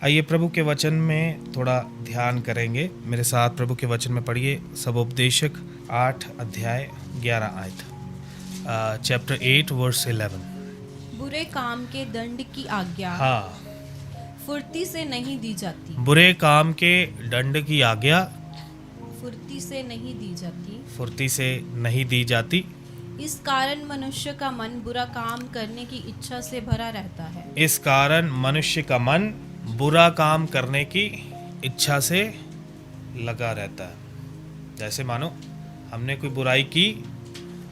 आइए प्रभु के वचन में थोड़ा ध्यान करेंगे। मेरे साथ प्रभु के वचन में पढ़िए सबोपदेशक 8 अध्याय 11 आयत, चैप्टर 8 वर्स 11। बुरे काम के दंड की आज्ञा हाँ, फुर्ती से नहीं दी जाती। बुरे काम के दंड की आज्ञा फुर्ती से नहीं दी जाती। फुर्ती से नहीं दी जाती। इस कारण मनुष्य का मन बुरा काम करने की इच्छा से भरा रहता है। इस कारण मनुष्य का मन बुरा काम करने की इच्छा से लगा रहता है। जैसे मानो हमने कोई बुराई की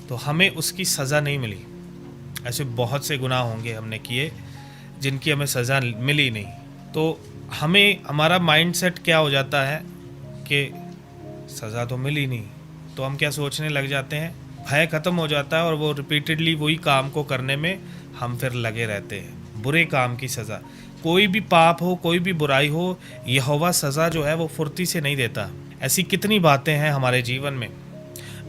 तो हमें उसकी सज़ा नहीं मिली। ऐसे बहुत से गुनाह होंगे हमने किए जिनकी हमें सज़ा मिली नहीं, तो हमें हमारा माइंडसेट क्या हो जाता है कि सज़ा तो मिली नहीं, तो हम क्या सोचने लग जाते हैं, भय ख़त्म हो जाता है और वो रिपीटेडली वही काम को करने में हम फिर लगे रहते हैं। बुरे काम की सज़ा, कोई भी पाप हो, कोई भी बुराई हो, यहोवा सज़ा जो है वो फुर्ती से नहीं देता। ऐसी कितनी बातें हैं हमारे जीवन में।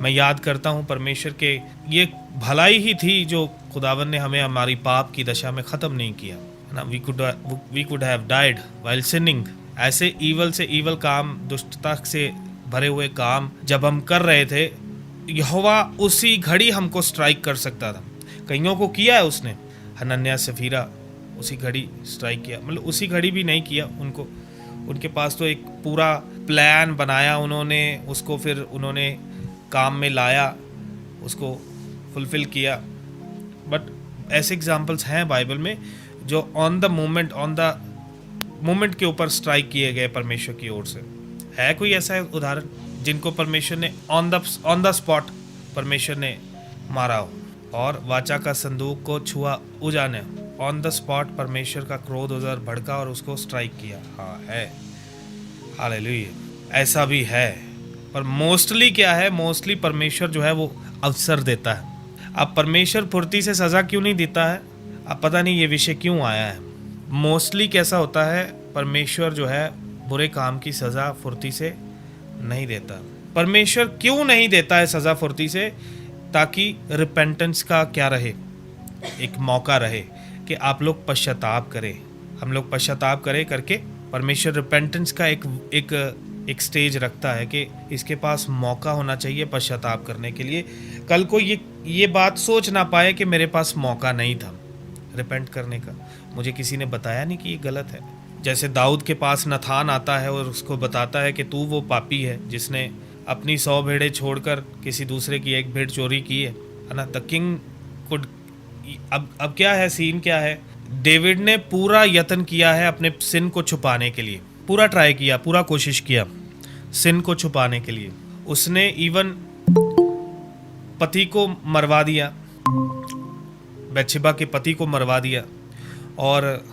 मैं याद करता हूँ परमेश्वर के ये भलाई ही थी जो खुदावन ने हमें हमारी पाप की दशा में ख़त्म नहीं किया, है ना। We could have died while sinning. ऐसे ईवल से ईवल काम, दुष्टता से भरे हुए काम जब हम कर रहे थे, यहोवा उसी घड़ी हमको स्ट्राइक कर सकता था। कईयों को किया है उसने, हनन्याह सफीरा, उसी घड़ी स्ट्राइक किया। मतलब उसी घड़ी भी नहीं किया उनको, उनके पास तो एक पूरा प्लान बनाया उन्होंने, उसको फिर उन्होंने काम में लाया, उसको फुलफिल किया। बट ऐसे एग्जाम्पल्स हैं बाइबल में जो ऑन द मोमेंट के ऊपर स्ट्राइक किए गए परमेश्वर की ओर से। है कोई ऐसा उदाहरण जिनको परमेश्वर ने ऑन द स्पॉट परमेश्वर ने मारा हो? और वाचा का संदूक को छुआ उजा ने ऑन द स्पॉट परमेश्वर का क्रोध उधर भड़का और उसको स्ट्राइक किया। हाँ है, हालेलुया, ऐसा भी है। पर मोस्टली क्या है, मोस्टली परमेश्वर जो है वो अवसर देता है। अब परमेश्वर फुर्ती से सज़ा क्यों नहीं देता है, अब पता नहीं ये विषय क्यों आया है। मोस्टली कैसा होता है, परमेश्वर जो है बुरे काम की सज़ा फुर्ती से नहीं देता। परमेश्वर क्यों नहीं देता है सज़ा फुर्ती से? ताकि रिपेंटेंस का क्या रहे, एक मौका रहे कि आप लोग पश्चाताप करें, हम लोग पश्चाताप करें करके परमेश्वर रिपेंटेंस का एक स्टेज रखता है कि इसके पास मौका होना चाहिए पश्चाताप करने के लिए। कल को ये बात सोच ना पाए कि मेरे पास मौका नहीं था रिपेंट करने का, मुझे किसी ने बताया नहीं कि ये गलत है। जैसे दाऊद के पास नथान आता है और उसको बताता है कि तू वो पापी है जिसने अपनी 100 भेड़ें छोड़कर किसी दूसरे की एक भेड़ चोरी की है ना। द किंग कुड, अब क्या है, सीन क्या है, डेविड ने पूरा यत्न किया है अपने सिन को छुपाने के लिए, पूरा ट्राई किया, पूरा कोशिश किया सिन को छुपाने के लिए। उसने इवन पति को मरवा दिया, बैतशेबा के पति को मरवा दिया, और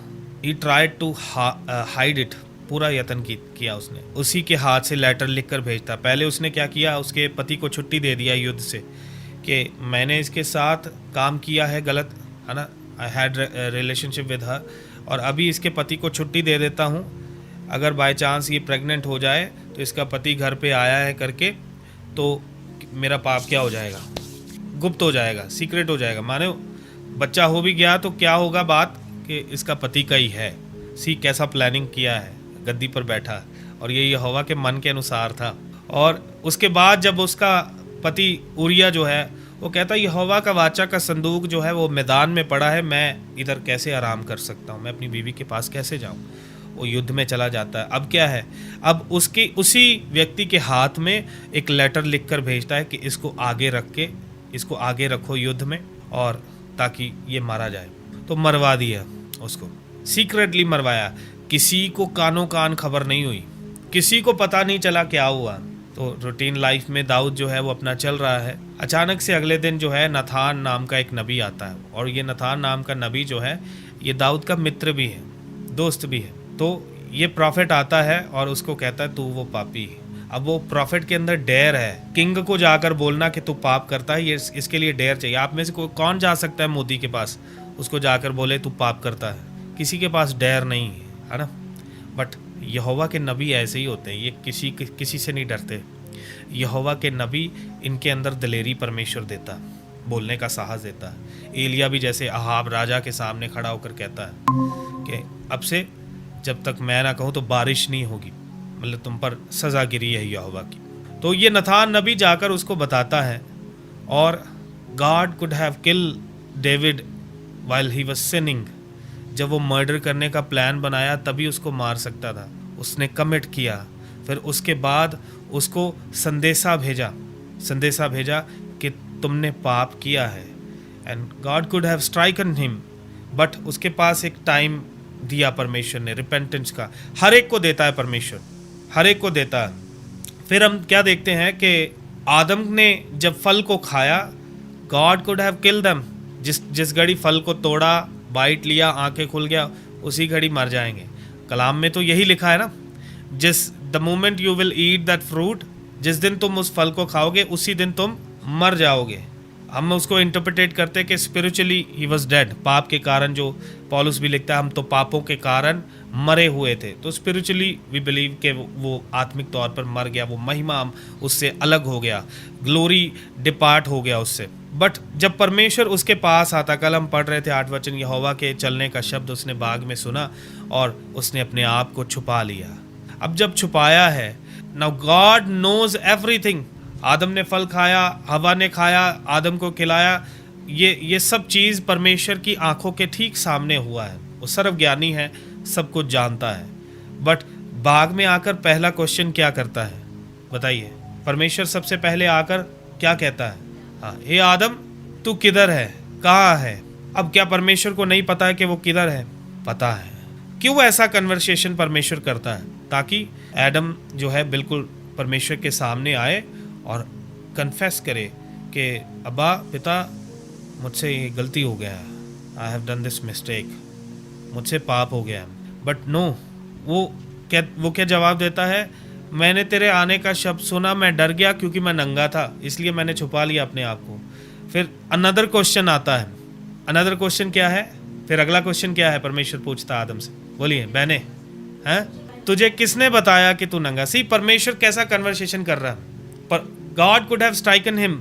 he tried to hide it, पूरा यत्न किया उसने। उसी के हाथ से लेटर लिखकर भेजता। पहले उसने क्या किया, उसके पति को छुट्टी दे दिया युद्ध से कि मैंने इसके साथ काम किया है गलत, है ना, I had relationship with her, और अभी इसके पति को छुट्टी दे देता हूँ। अगर बाय चांस ये प्रेग्नेंट हो जाए तो इसका पति घर पे आया है करके, तो मेरा पाप क्या हो जाएगा, गुप्त हो जाएगा, सीक्रेट हो जाएगा। माने बच्चा हो भी गया तो क्या होगा बात कि इसका पति का ही है। सी कैसा प्लानिंग किया है, गद्दी पर बैठा, और ये यहोवा के मन के अनुसार था। और उसके बाद जब उसका पति उरिया जो है वो कहता है यहोवा का वाचा का संदूक जो है वो मैदान में पड़ा है, मैं इधर कैसे आराम कर सकता हूँ, मैं अपनी बीवी के पास कैसे जाऊँ। वो युद्ध में चला जाता है। अब क्या है, अब उसी व्यक्ति के हाथ में एक लेटर लिखकर भेजता है कि इसको आगे रखो युद्ध में, और ताकि ये मारा जाए। तो मरवा दिया उसको, सीक्रेटली मरवाया, किसी को कानो कान खबर नहीं हुई, किसी को पता नहीं चला क्या हुआ। तो रूटीन लाइफ में दाऊद जो है वो अपना चल रहा है। अचानक से अगले दिन जो है नथान नाम का एक नबी आता है, और ये नथान नाम का नबी जो है ये दाऊद का मित्र भी है, दोस्त भी है। तो ये प्रॉफिट आता है और उसको कहता है तू वो पापी है। अब वो प्रॉफिट के अंदर डेयर है, किंग को जाकर बोलना कि तू पाप करता है, ये इसके लिए डेयर चाहिए। आप में से कौन जा सकता है मोदी के पास, उसको जाकर बोले तू पाप करता है? किसी के पास डेयर नहीं है ना। बट यहोवा के नबी ऐसे ही होते हैं, ये किसी से नहीं डरते। यहोवा के नबी, इनके अंदर दिलेरी परमेश्वर देता, बोलने का साहस देता है। एलिया भी जैसे अहाब राजा के सामने खड़ा होकर कहता है कि अब से जब तक मैं ना कहूँ तो बारिश नहीं होगी, मतलब तुम पर सज़ा गिरी है यहोवा की। तो ये नथान नबी जाकर उसको बताता है, और God could have kill David while he was sinning. जब वो मर्डर करने का प्लान बनाया तभी उसको मार सकता था, उसने कमिट किया। फिर उसके बाद उसको संदेशा भेजा कि तुमने पाप किया है, and God could have stricken him, but उसके पास एक टाइम दिया परमेश्वर ने रिपेंटेंस का। हर एक को देता है परमेश्वर, हर एक को देता है। फिर हम क्या देखते हैं कि आदम ने जब फल को खाया, God could have kill them. जिस घड़ी फल को तोड़ा, बाइट लिया, आंखें खुल गया, उसी घड़ी मर जाएंगे। कलाम में तो यही लिखा है ना, the moment you will eat that fruit, जिस दिन तुम उस फल को खाओगे उसी दिन तुम मर जाओगे। हम उसको इंटरप्रेटेट करते हैं कि स्पिरिचुअली ही वॉज डेड, पाप के कारण, जो पौलुस भी लिखता है हम तो पापों के कारण मरे हुए थे। तो स्पिरिचुअली वी बिलीव कि वो आत्मिक तौर पर मर गया, वो महिमा उससे अलग हो गया, ग्लोरी डिपार्ट हो गया उससे। बट जब परमेश्वर उसके पास आता, कल हम पढ़ रहे थे 8 वचन, यहोवा के चलने का शब्द उसने बाग में सुना और उसने अपने आप को छुपा लिया। अब जब छुपाया है, नाउ गॉड नोज एवरीथिंग। आदम ने फल खाया, हवा ने खाया, आदम को खिलाया, ये सब चीज़ परमेश्वर की आंखों के ठीक सामने हुआ है। वो सर्वज्ञानी है, सब कुछ जानता है। बट बाग में आकर पहला क्वेश्चन क्या करता है बताइए? परमेश्वर सबसे पहले आकर क्या कहता है? हाँ, हे आदम तू किधर है, कहाँ है? अब क्या परमेश्वर को नहीं पता है कि वो किधर है? पता है। क्यों ऐसा कन्वर्सेशन परमेश्वर करता है? ताकि एडम जो है बिल्कुल परमेश्वर के सामने आए और कन्फेस करे कि अब्बा पिता, मुझसे ये गलती हो गया है, I have done this mistake, मुझसे पाप हो गया। बट नो, वो क्या जवाब देता है? मैंने तेरे आने का शब्द सुना, मैं डर गया क्योंकि मैं नंगा था, इसलिए मैंने छुपा लिया अपने आप को। फिर अनदर क्वेश्चन आता है। अनदर क्वेश्चन क्या है? फिर अगला क्वेश्चन क्या है? परमेश्वर पूछता आदम से, बोलिए बहने, हैं तुझे किसने बताया कि तू नंगा? सी परमेश्वर कैसा कन्वर्सेशन कर रहा है। पर God could have stricken him,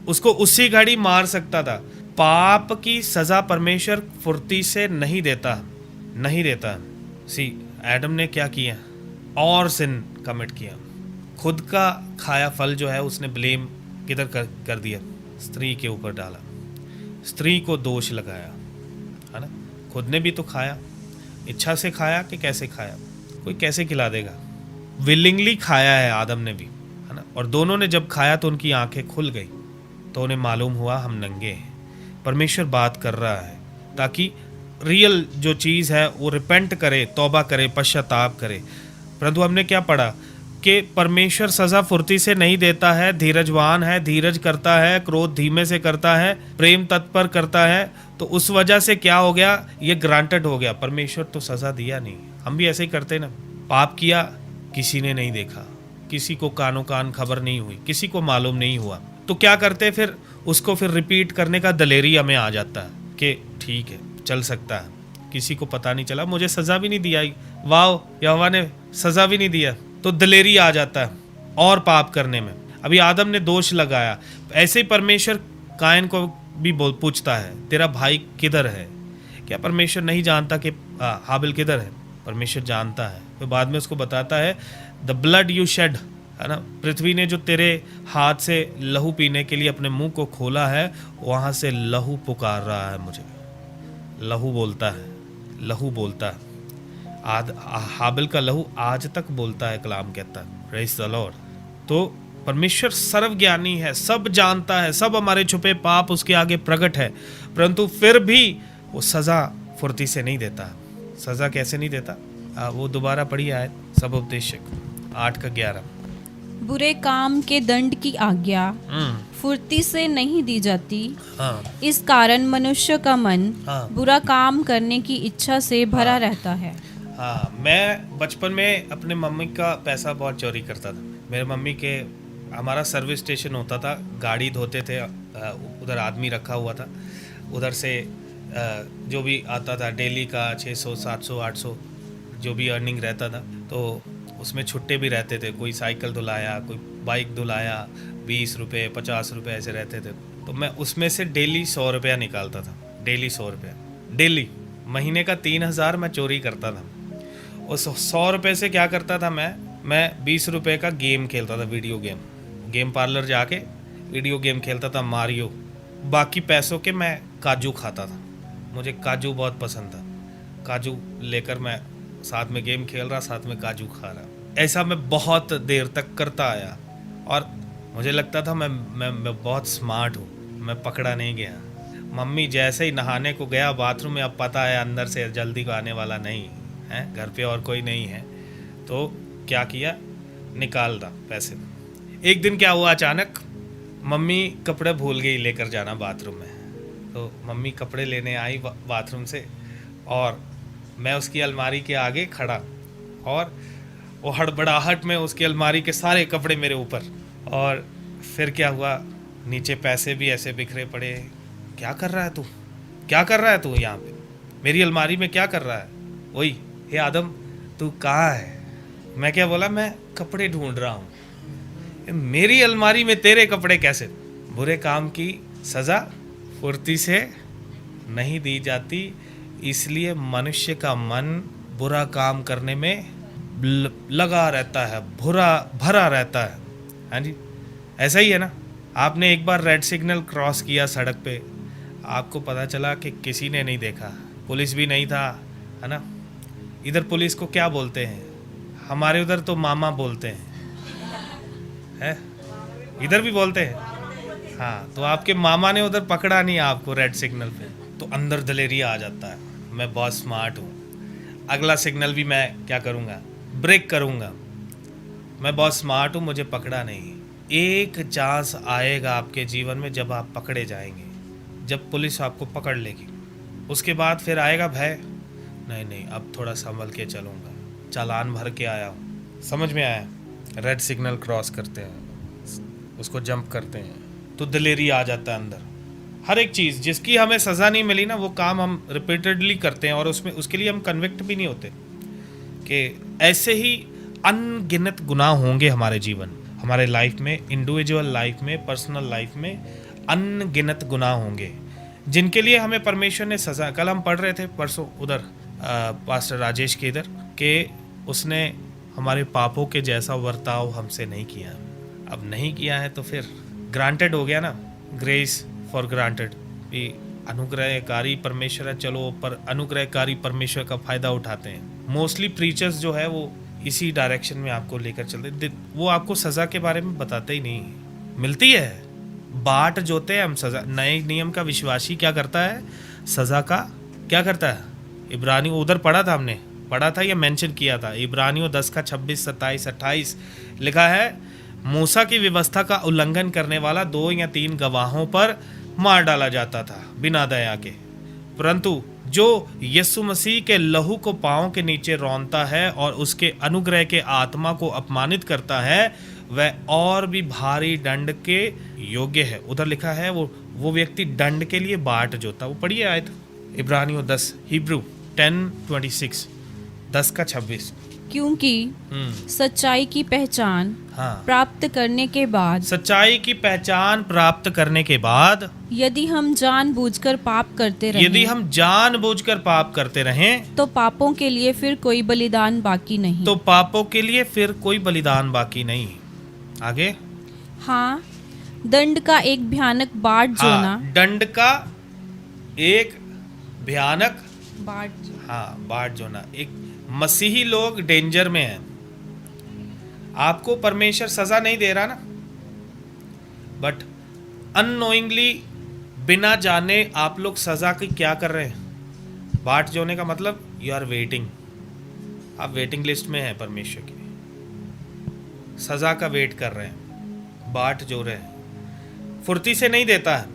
उसको उसी घड़ी मार सकता था। पाप की सजा परमेश्वर फुर्ती से नहीं देता। सी एडम ने क्या किया? और सिन कमिट किया, खुद का खाया फल जो है उसने ब्लेम किधर कर दिया? स्त्री के ऊपर डाला, स्त्री को दोष लगाया, है ना? खुद ने भी तो खाया, इच्छा से खाया कि कैसे खाया? कोई कैसे खिला देगा? विलिंगली खाया है आदम ने भी, है ना? और दोनों ने जब खाया तो उनकी आंखें खुल गई, तो उन्हें मालूम हुआ हम नंगे हैं। परमेश्वर बात कर रहा है ताकि रियल जो चीज़ है वो रिपेंट करे, तौबा करे, पश्चाताप करे। परंतु हमने क्या पढ़ा कि परमेश्वर सज़ा फुर्ती से नहीं देता है, धीरजवान है, धीरज करता है, क्रोध धीमे से करता है, प्रेम तत्पर करता है। तो उस वजह से क्या हो गया? ये ग्रांटेड हो गया। परमेश्वर तो सज़ा दिया नहीं। हम भी ऐसे ही करते ना, पाप किया, किसी ने नहीं देखा, किसी को कानों कान खबर नहीं हुई, किसी को मालूम नहीं हुआ, तो क्या करते फिर? उसको फिर रिपीट करने का दलेरी हमें आ जाता है कि ठीक है, चल सकता है, किसी को पता नहीं चला, मुझे सज़ा भी नहीं दिया, वाह यहोवा ने सज़ा भी नहीं दिया, तो दलेरी आ जाता है और पाप करने में। अभी आदम ने दोष लगाया, ऐसे ही परमेश्वर कायन को भी पूछता है, तेरा भाई किधर है? क्या परमेश्वर नहीं जानता कि हाबिल किधर है? परमेश्वर जानता है। तो बाद में उसको बताता है, द ब्लड यू शेड, है ना, पृथ्वी ने जो तेरे हाथ से लहू पीने के लिए अपने मुंह को खोला है, वहाँ से लहू पुकार रहा है मुझे। लहू बोलता है, लहू बोलता है। हाबिल का लहू आज तक बोलता है, कलाम कहता है, प्रेज़ द लॉर्ड। तो परमेश्वर सर्वज्ञानी है, सब जानता है, सब हमारे छुपे पाप उसके आगे प्रकट है, परंतु फिर भी वो सज़ा फुर्ती से नहीं देता। सज़ा कैसे नहीं देता? वो दोबारा पढ़ी आयत, सब उपदेशक 8:11। बुरे काम के दंड की आज्ञा फुर्ती से नहीं दी जाती। हाँ। इस कारण मनुष्य का मन हाँ। बुरा काम करने की इच्छा से भरा रहता है। हाँ, मैं बचपन में अपने मम्मी का पैसा बहुत चोरी करता था। मेरे मम्मी के, हमारा सर्विस स्टेशन होता था, गाड़ी धोते थे, उधर आदमी रखा हुआ था, उधर से जो भी आता था डेली का 600 700 800 जो भी अर्निंग रहता था, तो उसमें छुट्टे भी रहते थे। कोई साइकिल धुलाया, कोई बाइक धुलाया, 20 रुपये 50 रुपये ऐसे रहते थे। तो मैं उसमें से डेली 100 रुपया निकालता था, डेली 100 रुपया, डेली। महीने का 3000 मैं चोरी करता था। उस 100 रुपये से क्या करता था मैं 20 रुपये का गेम खेलता था, वीडियो गेम पार्लर जाके वीडियो गेम खेलता था, मारियो। बाकी पैसों के मैं काजू खाता था, मुझे काजू बहुत पसंद था। काजू लेकर मैं साथ में गेम खेल रहा, साथ में काजू खा रहा। ऐसा मैं बहुत देर तक करता आया और मुझे लगता था मैं बहुत स्मार्ट हूँ, मैं पकड़ा नहीं गया। मम्मी जैसे ही नहाने को गया बाथरूम में, अब पता है अंदर से जल्दी को आने वाला नहीं है, घर पे और कोई नहीं है, तो क्या किया, निकाल दा पैसे। एक दिन क्या हुआ, अचानक मम्मी कपड़े भूल गई लेकर जाना बाथरूम में। तो मम्मी कपड़े लेने आई बाथरूम से और मैं उसकी अलमारी के आगे खड़ा, और वो हड़बड़ाहट में उसकी अलमारी के सारे कपड़े मेरे ऊपर। और फिर क्या हुआ, नीचे पैसे भी ऐसे बिखरे पड़े। क्या कर रहा है तू, क्या कर रहा है तू यहाँ पे, मेरी अलमारी में क्या कर रहा है? वही, हे आदम तू कहाँ है? मैं क्या बोला, मैं कपड़े ढूंढ रहा हूँ। मेरी अलमारी में तेरे कपड़े कैसे? बुरे काम की सज़ा फुर्ती से नहीं दी जाती, इसलिए मनुष्य का मन बुरा काम करने में लगा रहता है, भरा रहता है। हाँ जी, ऐसा ही है ना। आपने एक बार रेड सिग्नल क्रॉस किया सड़क पे, आपको पता चला कि किसी ने नहीं देखा, पुलिस भी नहीं था, है ना। इधर पुलिस को क्या बोलते हैं, हमारे उधर तो मामा बोलते हैं, इधर भी बोलते हैं। हाँ, तो आपके मामा ने उधर पकड़ा नहीं आपको रेड सिग्नल पे, तो अंदर दलेरी आ जाता है, मैं बहुत स्मार्ट हूँ, अगला सिग्नल भी मैं क्या करूँगा, ब्रेक करूँगा, मैं बहुत स्मार्ट हूँ, मुझे पकड़ा नहीं। एक चांस आएगा आपके जीवन में जब आप पकड़े जाएंगे, जब पुलिस आपको पकड़ लेगी, उसके बाद फिर आएगा भय, नहीं अब थोड़ा संभल के चलूँगा, चालान भर के आया हूँ। समझ में आया? रेड सिग्नल क्रॉस करते हैं, उसको जंप करते हैं, तो दिलेरी आ जाता है अंदर। हर एक चीज़ जिसकी हमें सज़ा नहीं मिली ना, वो काम हम रिपीटेडली करते हैं और उसमें उसके लिए हम कन्विक्ट भी नहीं होते। कि ऐसे ही अनगिनत गुनाह होंगे हमारे जीवन, हमारे लाइफ में, इंडिविजुअल लाइफ में, पर्सनल लाइफ में अनगिनत गुनाह होंगे जिनके लिए हमें परमेश्वर ने सज़ा। कल हम पढ़ रहे थे परसों उधर पास्टर राजेश के इधर, कि उसने हमारे पापों के जैसा वर्ताव हमसे नहीं किया। अब नहीं किया है तो फिर ग्रांटेड हो गया ना, ग्रेस फॉर ग्रांटेड, भी अनुग्रहकारी परमेश्वर है, चलो पर अनुग्रहकारी परमेश्वर का फ़ायदा उठाते हैं। मोस्टली प्रीचर्स जो है वो इसी डायरेक्शन में आपको लेकर चलते, वो आपको सज़ा के बारे में बताते ही नहीं। मिलती है, बाट जोते हैं हम सज़ा। नए नियम का विश्वासी क्या करता है, सज़ा का क्या करता है? इब्रानियों उधर पढ़ा था या मेंशन किया था, इब्रानियों 10 का 26, 27, 28 लिखा है, मूसा की व्यवस्था का उल्लंघन करने वाला 2 या 3 गवाहों पर मार डाला जाता था बिना दया के, परंतु जो यीशु मसीह के लहू को पांव के नीचे रौंदता है और उसके अनुग्रह के आत्मा को अपमानित करता है, वह और भी भारी दंड के योग्य है। उधर लिखा है वो व्यक्ति दंड के लिए बाट जोता। वो पढ़िए आयत, इब्रानियों 10, हिब्रू 10:26, 10 का 26। क्योंकि सच्चाई की पहचान प्राप्त करने के बाद, सच्चाई की पहचान प्राप्त करने के बाद, यदि हम जानबूझकर पाप करते रहें, तो पापों के लिए फिर कोई बलिदान बाकी नहीं। आगे, हाँ, दंड का एक भयानक बाट जोना, दंड का एक भयानक बाट जोना। एक मसीही लोग डेंजर में हैं। आपको परमेश्वर सजा नहीं दे रहा ना, बट अननोइंगली, बिना जाने आप लोग सजा की क्या कर रहे हैं? बाट जोने का मतलब यू आर वेटिंग, आप वेटिंग लिस्ट में हैं परमेश्वर की, सजा का वेट कर रहे हैं, बाट जो रहे हैं। फुर्ती से नहीं देता है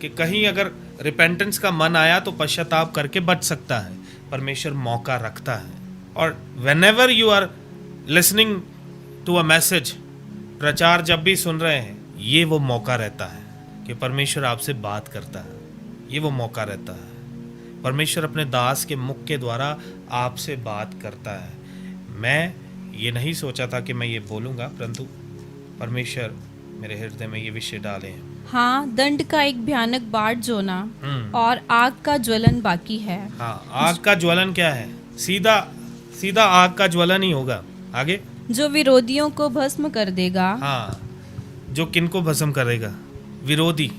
कि कहीं अगर रिपेंटेंस का मन आया तो पश्चाताप करके बच सकता है। परमेश्वर मौका रखता है, और whenever you are listening to a message, प्रचार जब भी सुन रहे हैं, ये वो मौका रहता है कि परमेश्वर आपसे बात करता है। ये वो मौका रहता है, परमेश्वर अपने दास के मुख के द्वारा आपसे बात करता है। मैं ये नहीं सोचा था कि मैं ये बोलूँगा, परंतु परमेश्वर मेरे हृदय में ये विषय डाले हैं। हाँ, दंड का एक भयानक बाट जोना और आग का ज्वलन बाकी है। हाँ, आग का ज्वलन क्या है? सीधा सीधा आग का ज्वलन ही होगा। आगे, जो विरोधियों को भस्म कर देगा। हाँ, जो किनको भस्म करेगा? विरोधी।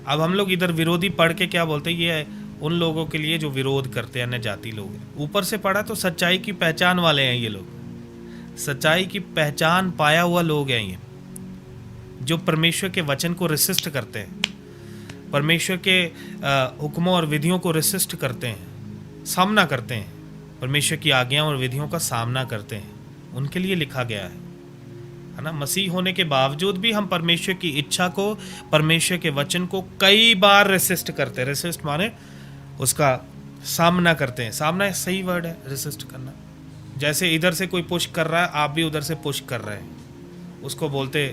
अब हम लोग इधर विरोधी पढ़ के क्या बोलते हैं? ये है उन लोगों के लिए जो विरोध करते हैं, अन्य जाति लोग हैं। ऊपर से पढ़ा तो सच्चाई की पहचान वाले हैं ये लोग, सच्चाई की पहचान पाया हुआ लोग हैं ये, जो परमेश्वर के वचन को रेसिस्ट करते हैं, परमेश्वर के हुक्मों और विधियों को रेसिस्ट करते हैं, सामना करते हैं, परमेश्वर की आज्ञाओं और विधियों का सामना करते हैं। उनके लिए लिखा गया है ना। मसीह होने के बावजूद भी हम परमेश्वर की इच्छा को, परमेश्वर के वचन को कई बार रेसिस्ट करते हैं। रेसिस्ट माने उसका सामना करते हैं। सामना सही वर्ड है, रेसिस्ट करना। जैसे इधर से कोई पुश कर रहा है, आप भी उधर से पुश कर रहे हैं, उसको बोलते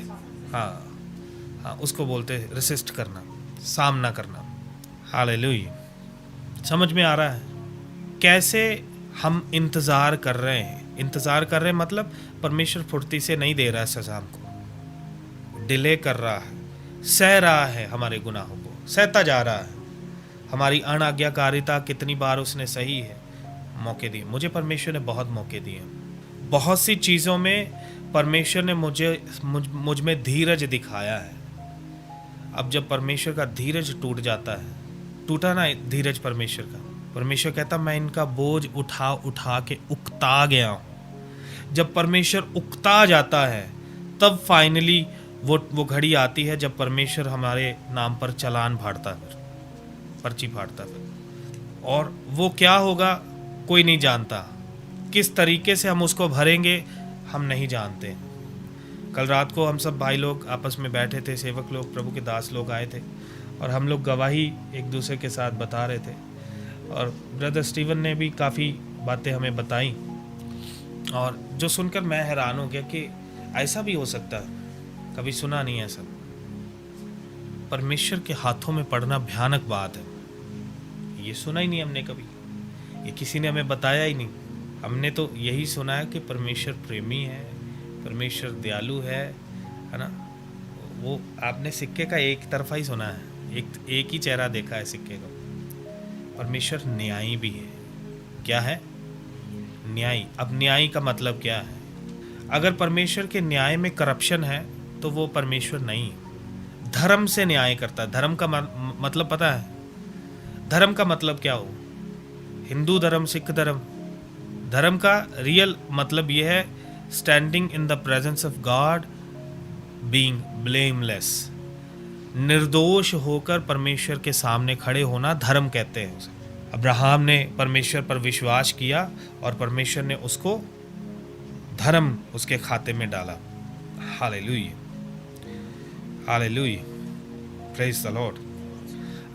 हाँ, उसको बोलते रेसिस्ट करना, सामना करना। हालेलुया। समझ में आ रहा है कैसे हम इंतज़ार कर रहे हैं? इंतज़ार कर रहे हैं मतलब परमेश्वर फुर्ती से नहीं दे रहा है सज़ा हमको, डिले कर रहा है, सह रहा है हमारे गुनाहों को, सहता जा रहा है। हमारी अनाज्ञाकारिता कितनी बार उसने सही है, मौके दिए। मुझे परमेश्वर ने बहुत मौके दिए, बहुत सी चीज़ों में परमेश्वर ने मुझ में धीरज दिखाया है। अब जब परमेश्वर का धीरज टूट जाता है, टूटा ना धीरज परमेश्वर का, परमेश्वर कहता मैं इनका बोझ उठा उठा के उकता गया हूँ। जब परमेश्वर उकता जाता है तब फाइनली वो घड़ी आती है जब परमेश्वर हमारे नाम पर चालान फाड़ता है, पर्ची फाड़ता है। और वो क्या होगा कोई नहीं जानता, किस तरीके से हम उसको भरेंगे हम नहीं जानते। कल रात को हम सब भाई लोग आपस में बैठे थे, सेवक लोग, प्रभु के दास लोग आए थे और हम लोग गवाही एक दूसरे के साथ बता रहे थे। और ब्रदर स्टीवन ने भी काफ़ी बातें हमें बताई और जो सुनकर मैं हैरान हो गया कि ऐसा भी हो सकता है, कभी सुना नहीं ऐसा। परमेश्वर के हाथों में पड़ना भयानक बात है, ये सुना ही नहीं हमने कभी, ये किसी ने हमें बताया ही नहीं। हमने तो यही सुना है कि परमेश्वर प्रेमी है, परमेश्वर दयालु है ना। वो आपने सिक्के का एक तरफा ही सुना है, एक ही चेहरा देखा है सिक्के का। परमेश्वर न्यायी भी है। क्या है? न्यायी। अब न्यायी का मतलब क्या है? अगर परमेश्वर के न्याय में करप्शन है तो वो परमेश्वर नहीं। धर्म से न्याय करता है। धर्म का मतलब पता है? धर्म का मतलब क्या हो? हिंदू धर्म, सिख धर्म। धर्म का रियल मतलब ये है standing in the presence of God, being blameless. निर्दोष होकर परमेश्वर के सामने खड़े होना धर्म कहते हैं उसे। अब्राहम ने परमेश्वर पर विश्वास किया और परमेश्वर ने उसको धर्म उसके खाते में डाला। Hallelujah, hallelujah, praise the Lord.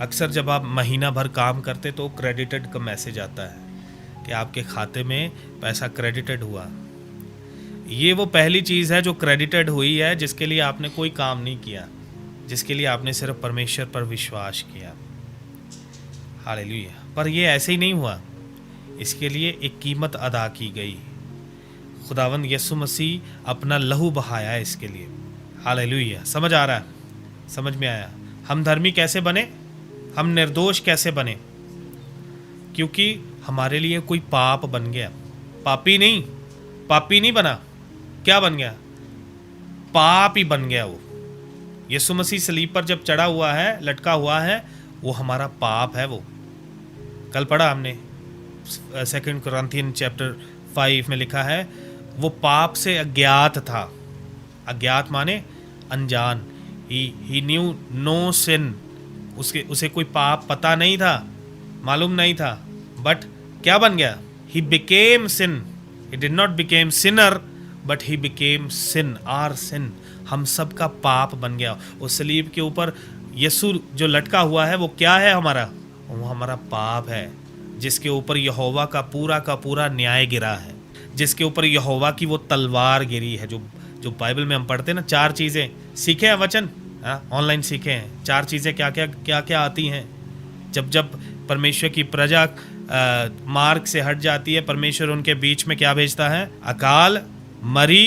अक्सर जब आप महीना भर काम करते तो क्रेडिटेड का मैसेज आता है कि आपके खाते में पैसा क्रेडिटेड हुआ। ये वो पहली चीज़ है जो क्रेडिटेड हुई है, जिसके लिए आपने कोई काम नहीं किया, जिसके लिए आपने सिर्फ परमेश्वर पर विश्वास किया। हालेलुया। पर ये ऐसे ही नहीं हुआ, इसके लिए एक कीमत अदा की गई। खुदावंद यीशु मसीह अपना लहू बहाया है इसके लिए। हालेलुया। समझ आ रहा है? समझ में आया? हम धर्मी कैसे बने, हम निर्दोष कैसे बने? क्योंकि हमारे लिए कोई पाप बन गया। पापी नहीं बना। क्या बन गया? पाप ही बन गया। वो यीशु मसीह सलीब पर जब चढ़ा हुआ है, लटका हुआ है, वो हमारा पाप है। वो कल पढ़ा हमने 2 कोरिन्थियन चैप्टर 5 में लिखा है वो पाप से अज्ञात था। अज्ञात माने अनजान। ही न्यू नो सिन। उसे कोई पाप पता नहीं था, मालूम नहीं था, बट क्या बन गया? He became sin. He did not became sinner but he became sin, or sin. हम सब का पाप बन गया। उस सलीब के ऊपर यीशु जो लटका हुआ है वो क्या है? वो हमारा पाप है, जिसके ऊपर यहोवा का पूरा न्याय गिरा है, जिसके ऊपर यहोवा की वो तलवार गिरी है। जो बाइबल में हम पढ़ते हैं ना, 4 चीज़ें सीखे हैं, वचन ऑनलाइन सीखे हैं। 4 चीज़ें क्या आती हैं जब परमेश्वर की प्रजा मार्ग से हट जाती है, परमेश्वर उनके बीच में क्या भेजता है? अकाल, मरी,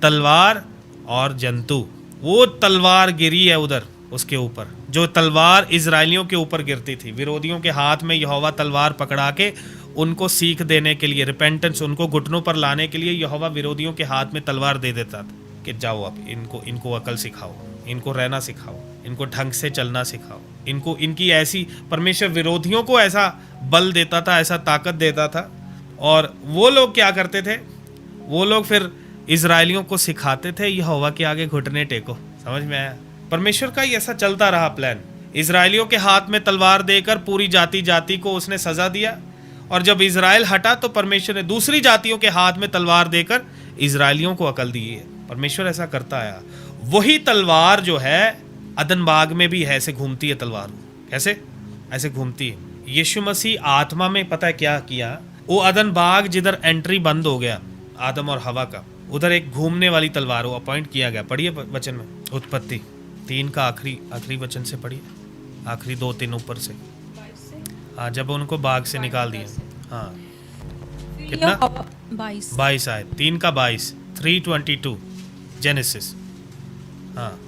तलवार और जंतु। वो तलवार गिरी है उधर उसके ऊपर, जो तलवार इजराइलियों के ऊपर गिरती थी। विरोधियों के हाथ में यहोवा तलवार पकड़ा के उनको सीख देने के लिए, रिपेंटेंस, उनको घुटनों पर लाने के लिए यहोवा विरोधियों के हाथ में तलवार दे देता था कि जाओ अब इनको अकल सिखाओ, इनको रहना सिखाओ, इनको ढंग से चलना सिखाओ, इनको इनकी ऐसी, परमेश्वर विरोधियों को ऐसा बल देता था, ऐसा ताकत देता था। और वो लोग क्या करते थे, वो लोग फिर इजराइलियों को सिखाते थे यहोवा के आगे घुटने टेको। समझ में आया? परमेश्वर का ही ऐसा चलता रहा प्लान। इजराइलियों के हाथ में तलवार देकर पूरी जाति को उसने सजा दिया, और जब इजराइल हटा तो परमेश्वर ने दूसरी जातियों के हाथ में तलवार देकर इजराइलियों को अकल दी है। परमेश्वर ऐसा करता आया। वही तलवार जो है अदन बाग में भी है, ऐसे घूमती है तलवार। कैसे? ऐसे घूमती है। यीशु मसीह आत्मा में पता है क्या किया, वो अदन बाग जिधर एंट्री बंद हो गया आदम और हवा का, उधर एक घूमने वाली तलवार वो अपॉइंट किया गया। पढ़िए वचन में, उत्पत्ति 3 का आखिरी वचन से पढ़िए, आखिरी 2-3 ऊपर से। हाँ, जब उनको बाग से निकाल दिया। हाँ, कितना? 22 आए, 3 का 22, 3:22 जेनेसिस। हाँ,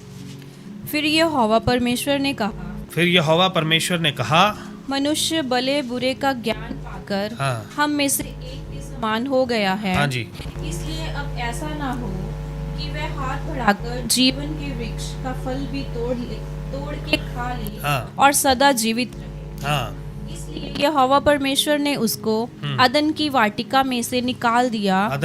फिर यहोवा परमेश्वर ने कहा, मनुष्य भले बुरे का ज्ञान पाकर हम में से एक के समान हो गया है। हाँ जी। इसलिए अब ऐसा ना हो कि वह हाथ बढ़ाकर जीवन के वृक्ष का फल भी तोड़ के खा ले और सदा जीवित रहे। हाँ। इसलिए यहोवा परमेश्वर ने उसको अदन की वाटिका में से निकाल दिया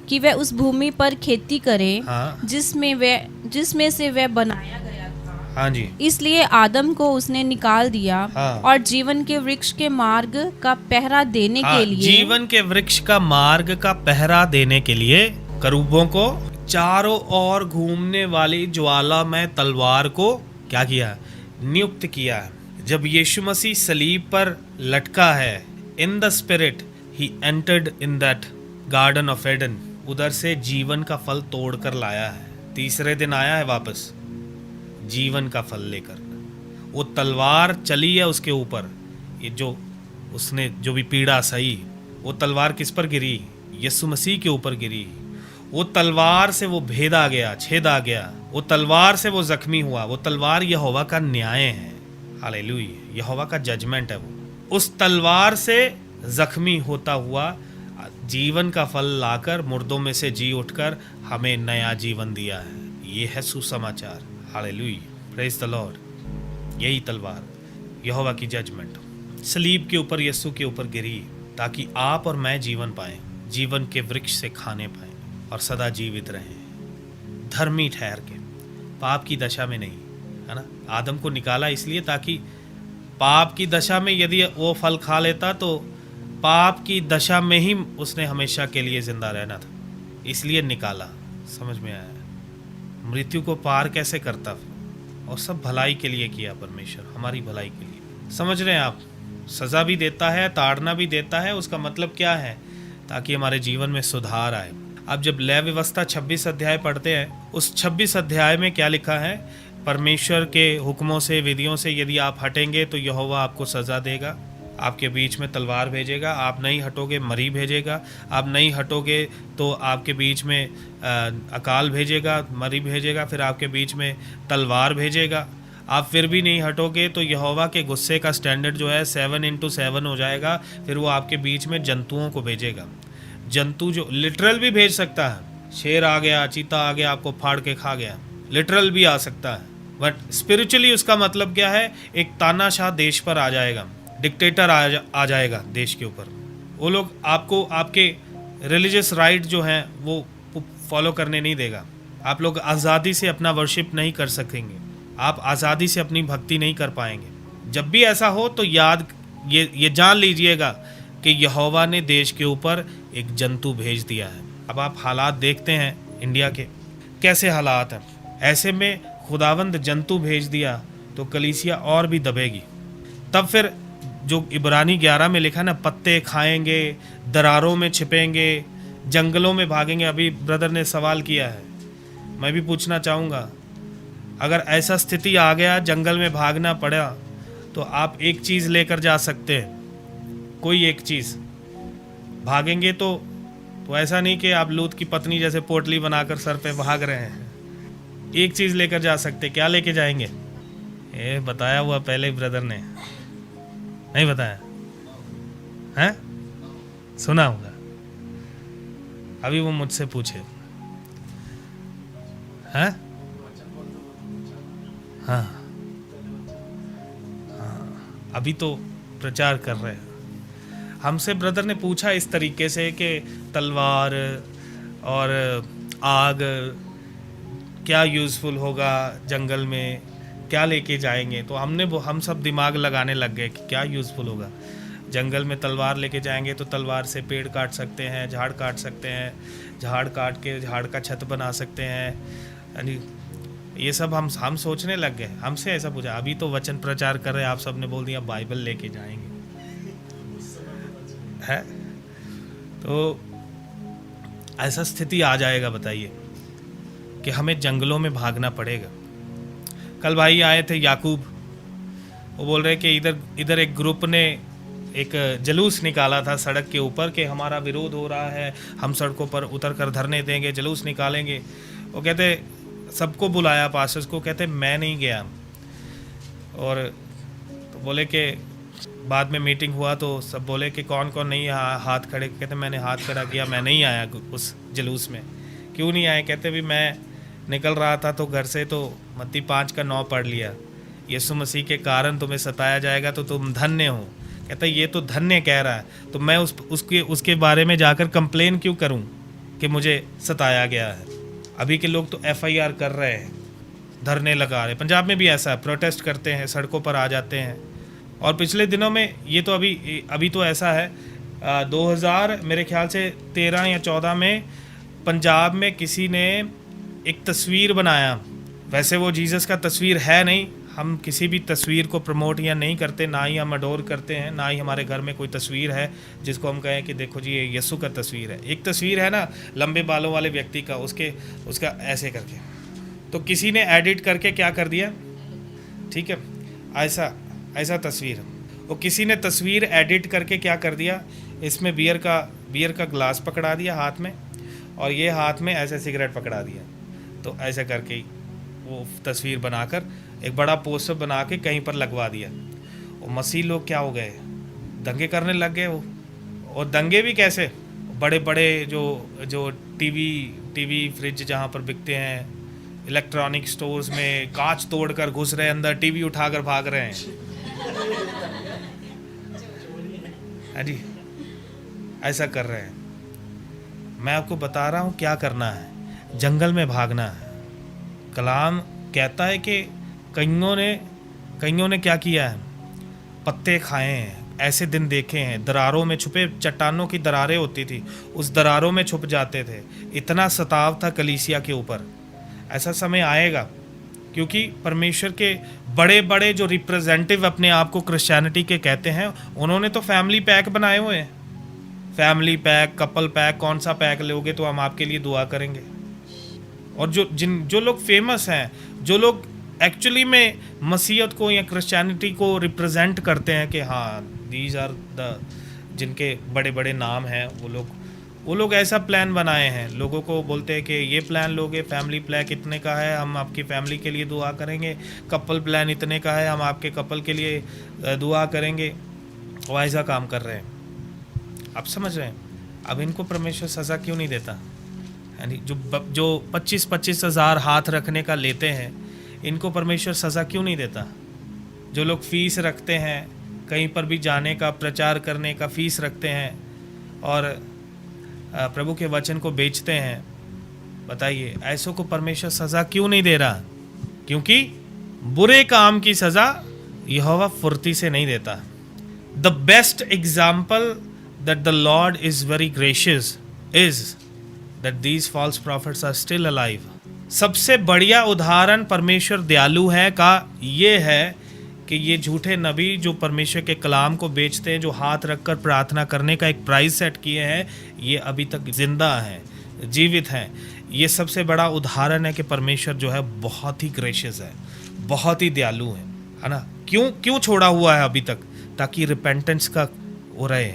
कि वह उस भूमि पर खेती करे जिसमें से वह बनाया गया था। हाँ जी। इसलिए आदम को उसने निकाल दिया और जीवन के वृक्ष के मार्ग का पहरा देने के लिए, जीवन के वृक्ष का मार्ग का पहरा देने के लिए करूबों को, चारों ओर घूमने वाली ज्वालामय तलवार को क्या किया? नियुक्त किया। जब यीशु मसीह सलीब पर लटका है, in the spirit he entered in that garden of Aden, उधर से जीवन का फल तोड़ कर लाया है। तीसरे दिन आया है वापस जीवन का फल लेकर। वो तलवार चली है उसके ऊपर, ये जो उसने जो भी पीड़ा सही, वो तलवार किस पर गिरी? यीशु मसीह के ऊपर गिरी। वो तलवार से वो भेदा गया, छेदा गया, वो तलवार से वो जख्मी हुआ। वो तलवार यहोवा का न्याय है। हालेलुया, यहोवा का जजमेंट है वो। उस तलवार से जख्मी होता हुआ जीवन का फल लाकर मुर्दों में से जी उठकर हमें नया जीवन दिया है। ये है सुसमाचार। Hallelujah, praise the Lord. यही तलवार यहोवा की जजमेंट सलीब के ऊपर, यीशु के ऊपर गिरी ताकि आप और मैं जीवन पाएं, जीवन के वृक्ष से खाने पाएं और सदा जीवित रहें, धर्मी ठहर के, पाप की दशा में नहीं, है ना। आदम को निकाला इसलिए ताकि पाप की दशा में यदि वो फल खा लेता तो पाप की दशा में ही उसने हमेशा के लिए जिंदा रहना था, इसलिए निकाला। समझ में आया? मृत्यु को पार कैसे करता फिर, और सब भलाई के लिए किया परमेश्वर, हमारी भलाई के लिए। समझ रहे हैं आप? सज़ा भी देता है, ताड़ना भी देता है। उसका मतलब क्या है? ताकि हमारे जीवन में सुधार आए। अब जब लय व्यवस्था 26 अध्याय पढ़ते हैं, उस 26 अध्याय में क्या लिखा है? परमेश्वर के हुक्मों से, विधियों से यदि आप हटेंगे तो यहोवा आपको सज़ा देगा, आपके बीच में तलवार भेजेगा। आप नहीं हटोगे, मरी भेजेगा। आप नहीं हटोगे तो आपके बीच में अकाल भेजेगा, मरी भेजेगा, फिर आपके बीच में तलवार भेजेगा। आप फिर भी नहीं हटोगे तो यहोवा के गुस्से का स्टैंडर्ड जो है 7x7 हो जाएगा। फिर वो आपके बीच में जंतुओं को भेजेगा। जंतु जो लिटरल भी भेज सकता है, शेर आ गया, चीता आ गया, आपको फाड़ के खा गया, लिटरल भी आ सकता है। बट स्पिरिचुअली उसका मतलब क्या है? एक तानाशाह देश पर आ जाएगा, डिक्टेटर आ जाएगा देश के ऊपर। वो लोग आपको आपके रिलीजियस राइट जो हैं वो फॉलो करने नहीं देगा। आप लोग आज़ादी से अपना वर्शिप नहीं कर सकेंगे, आप आज़ादी से अपनी भक्ति नहीं कर पाएंगे। जब भी ऐसा हो तो ये जान लीजिएगा कि यहोवा ने देश के ऊपर एक जंतु भेज दिया है। अब आप हालात देखते हैं इंडिया के, कैसे हालात हैं। ऐसे में खुदावंद जंतु भेज दिया तो कलीसिया और भी दबेगी। तब फिर जो इब्रानी 11 में लिखा ना, पत्ते खाएंगे, दरारों में छिपेंगे, जंगलों में भागेंगे। अभी ब्रदर ने सवाल किया है, मैं भी पूछना चाहूँगा, अगर ऐसा स्थिति आ गया, जंगल में भागना पड़ा, तो आप एक चीज़ लेकर जा सकते हैं, कोई एक चीज़। भागेंगे तो ऐसा नहीं कि आप लूत की पत्नी जैसे पोटली बनाकर सर पे भाग रहे हैं। एक चीज़ लेकर जा सकते, क्या लेके जाएंगे? बताया हुआ पहले ही ब्रदर ने, नहीं बताया? हैं? सुना होगा। अभी वो मुझसे पूछे, हैं? हाँ हाँ, अभी तो प्रचार कर रहे हैं। हमसे ब्रदर ने पूछा इस तरीके से कि तलवार और आग क्या यूज़फुल होगा जंगल में, क्या लेके जाएंगे। तो हम सब दिमाग लगाने लग गए कि क्या यूज़फुल होगा। जंगल में तलवार लेके जाएंगे तो तलवार से पेड़ काट सकते हैं, झाड़ काट सकते हैं, झाड़ काट के झाड़ का छत बना सकते हैं, यानी ये सब हम सोचने लग गए। हमसे ऐसा पूछा, अभी तो वचन प्रचार कर रहे हैं, आप सब ने बोल दिया बाइबल लेके जाएंगे, है? तो ऐसा स्थिति आ जाएगा, बताइए, कि हमें जंगलों में भागना पड़ेगा। कल भाई आए थे याकूब, वो बोल रहे कि इधर एक ग्रुप ने एक जलूस निकाला था सड़क के ऊपर कि हमारा विरोध हो रहा है, हम सड़कों पर उतर कर धरने देंगे, जलूस निकालेंगे। वो कहते सबको बुलाया पास्टर्स को, कहते मैं नहीं गया। और तो बोले कि बाद में मीटिंग हुआ तो सब बोले कि कौन कौन नहीं हाथ खड़े, कहते मैंने हाथ खड़ा किया, मैं नहीं आया उस जलूस में। क्यों नहीं आए? कहते भी मैं निकल रहा था तो घर से तो मत्ती 5:9 पढ़ लिया, यीशु मसीह के कारण तुम्हें सताया जाएगा तो तुम धन्य हो। कहता ये तो धन्य कह रहा है, तो मैं उसके बारे में जाकर कंप्लेन क्यों करूं कि मुझे सताया गया है। अभी के लोग तो FIR कर रहे हैं, धरने लगा रहे। पंजाब में भी ऐसा है, प्रोटेस्ट करते हैं, सड़कों पर आ जाते हैं। और पिछले दिनों में ये तो अभी तो ऐसा है, 2000 मेरे ख्याल से 13 या 14 में पंजाब में किसी ने एक तस्वीर बनाया। वैसे वो जीसस का तस्वीर है नहीं, हम किसी भी तस्वीर को प्रमोट या नहीं करते, ना ही हम अडोर करते हैं, ना ही हमारे घर में कोई तस्वीर है जिसको हम कहें कि देखो जी ये यीशु का तस्वीर है। एक तस्वीर है ना लंबे बालों वाले व्यक्ति का, उसका ऐसे करके, तो किसी ने एडिट करके क्या कर दिया, ठीक है, ऐसा तस्वीर, वो किसी ने तस्वीर एडिट करके क्या कर दिया, इसमें बियर का ग्लास पकड़ा दिया हाथ में, और ये हाथ में ऐसे सिगरेट पकड़ा दिया। तो ऐसे करके वो तस्वीर बनाकर एक बड़ा पोस्टर बना के कहीं पर लगवा दिया। वो मसीह लोग क्या हो गए, दंगे करने लग गए वो। और दंगे भी कैसे, बड़े बड़े जो टीवी फ्रिज जहाँ पर बिकते हैं, इलेक्ट्रॉनिक स्टोर्स में कांच तोड़कर घुस रहे, अंदर टीवी उठाकर भाग रहे हैं। जी ऐसा कर रहे हैं। मैं आपको बता रहा हूँ क्या करना है, जंगल में भागना है। कलाम कहता है कि कईयों ने क्या किया है, पत्ते खाए हैं, ऐसे दिन देखे हैं, दरारों में छुपे, चट्टानों की दरारें होती थी, उस दरारों में छुप जाते थे। इतना सताव था कलीसिया के ऊपर। ऐसा समय आएगा क्योंकि परमेश्वर के बड़े बड़े जो रिप्रेजेंटेटिव अपने आप को क्रिश्चियनिटी के कहते हैं, उन्होंने तो फैमिली पैक बनाए हुए हैं। फैमिली पैक, कपल पैक, कौन सा पैक लोगे तो हम आपके लिए दुआ करेंगे। और जो लोग फेमस हैं, जो लोग एक्चुअली में मसीहत को या क्रिश्चियनिटी को रिप्रेजेंट करते हैं कि हाँ दीज आर द, जिनके बड़े बड़े नाम हैं, वो लोग ऐसा प्लान बनाए हैं। लोगों को बोलते हैं कि ये प्लान लोगे, फैमिली प्लान इतने का है, हम आपकी फैमिली के लिए दुआ करेंगे। कपल प्लान इतने का है, हम आपके कपल के लिए दुआ करेंगे। वो ऐसा काम कर रहे हैं। आप समझ रहे हैं? अब इनको परमेश्वर सज़ा क्यों नहीं देता? यानी जो 25-25 हज़ार हाथ रखने का लेते हैं, इनको परमेश्वर सज़ा क्यों नहीं देता? जो लोग फ़ीस रखते हैं, कहीं पर भी जाने का, प्रचार करने का फ़ीस रखते हैं और प्रभु के वचन को बेचते हैं, बताइए ऐसों को परमेश्वर सज़ा क्यों नहीं दे रहा? क्योंकि बुरे काम की सज़ा यहोवा फुर्ती से नहीं देता। The best example that the Lord is very gracious is that these false prophets are still alive. सबसे बढ़िया उदाहरण परमेश्वर दयालु है का ये है कि ये झूठे नबी जो परमेश्वर के कलाम को बेचते हैं, जो हाथ रखकर प्रार्थना करने का एक प्राइस सेट किए हैं, ये अभी तक जिंदा हैं, जीवित हैं। ये सबसे बड़ा उदाहरण है कि परमेश्वर जो है बहुत ही ग्रेशियस है, बहुत ही दयालु है ना? क्यों छोड़ा हुआ है अभी तक? ताकि रिपेंटेंस का वो रहे,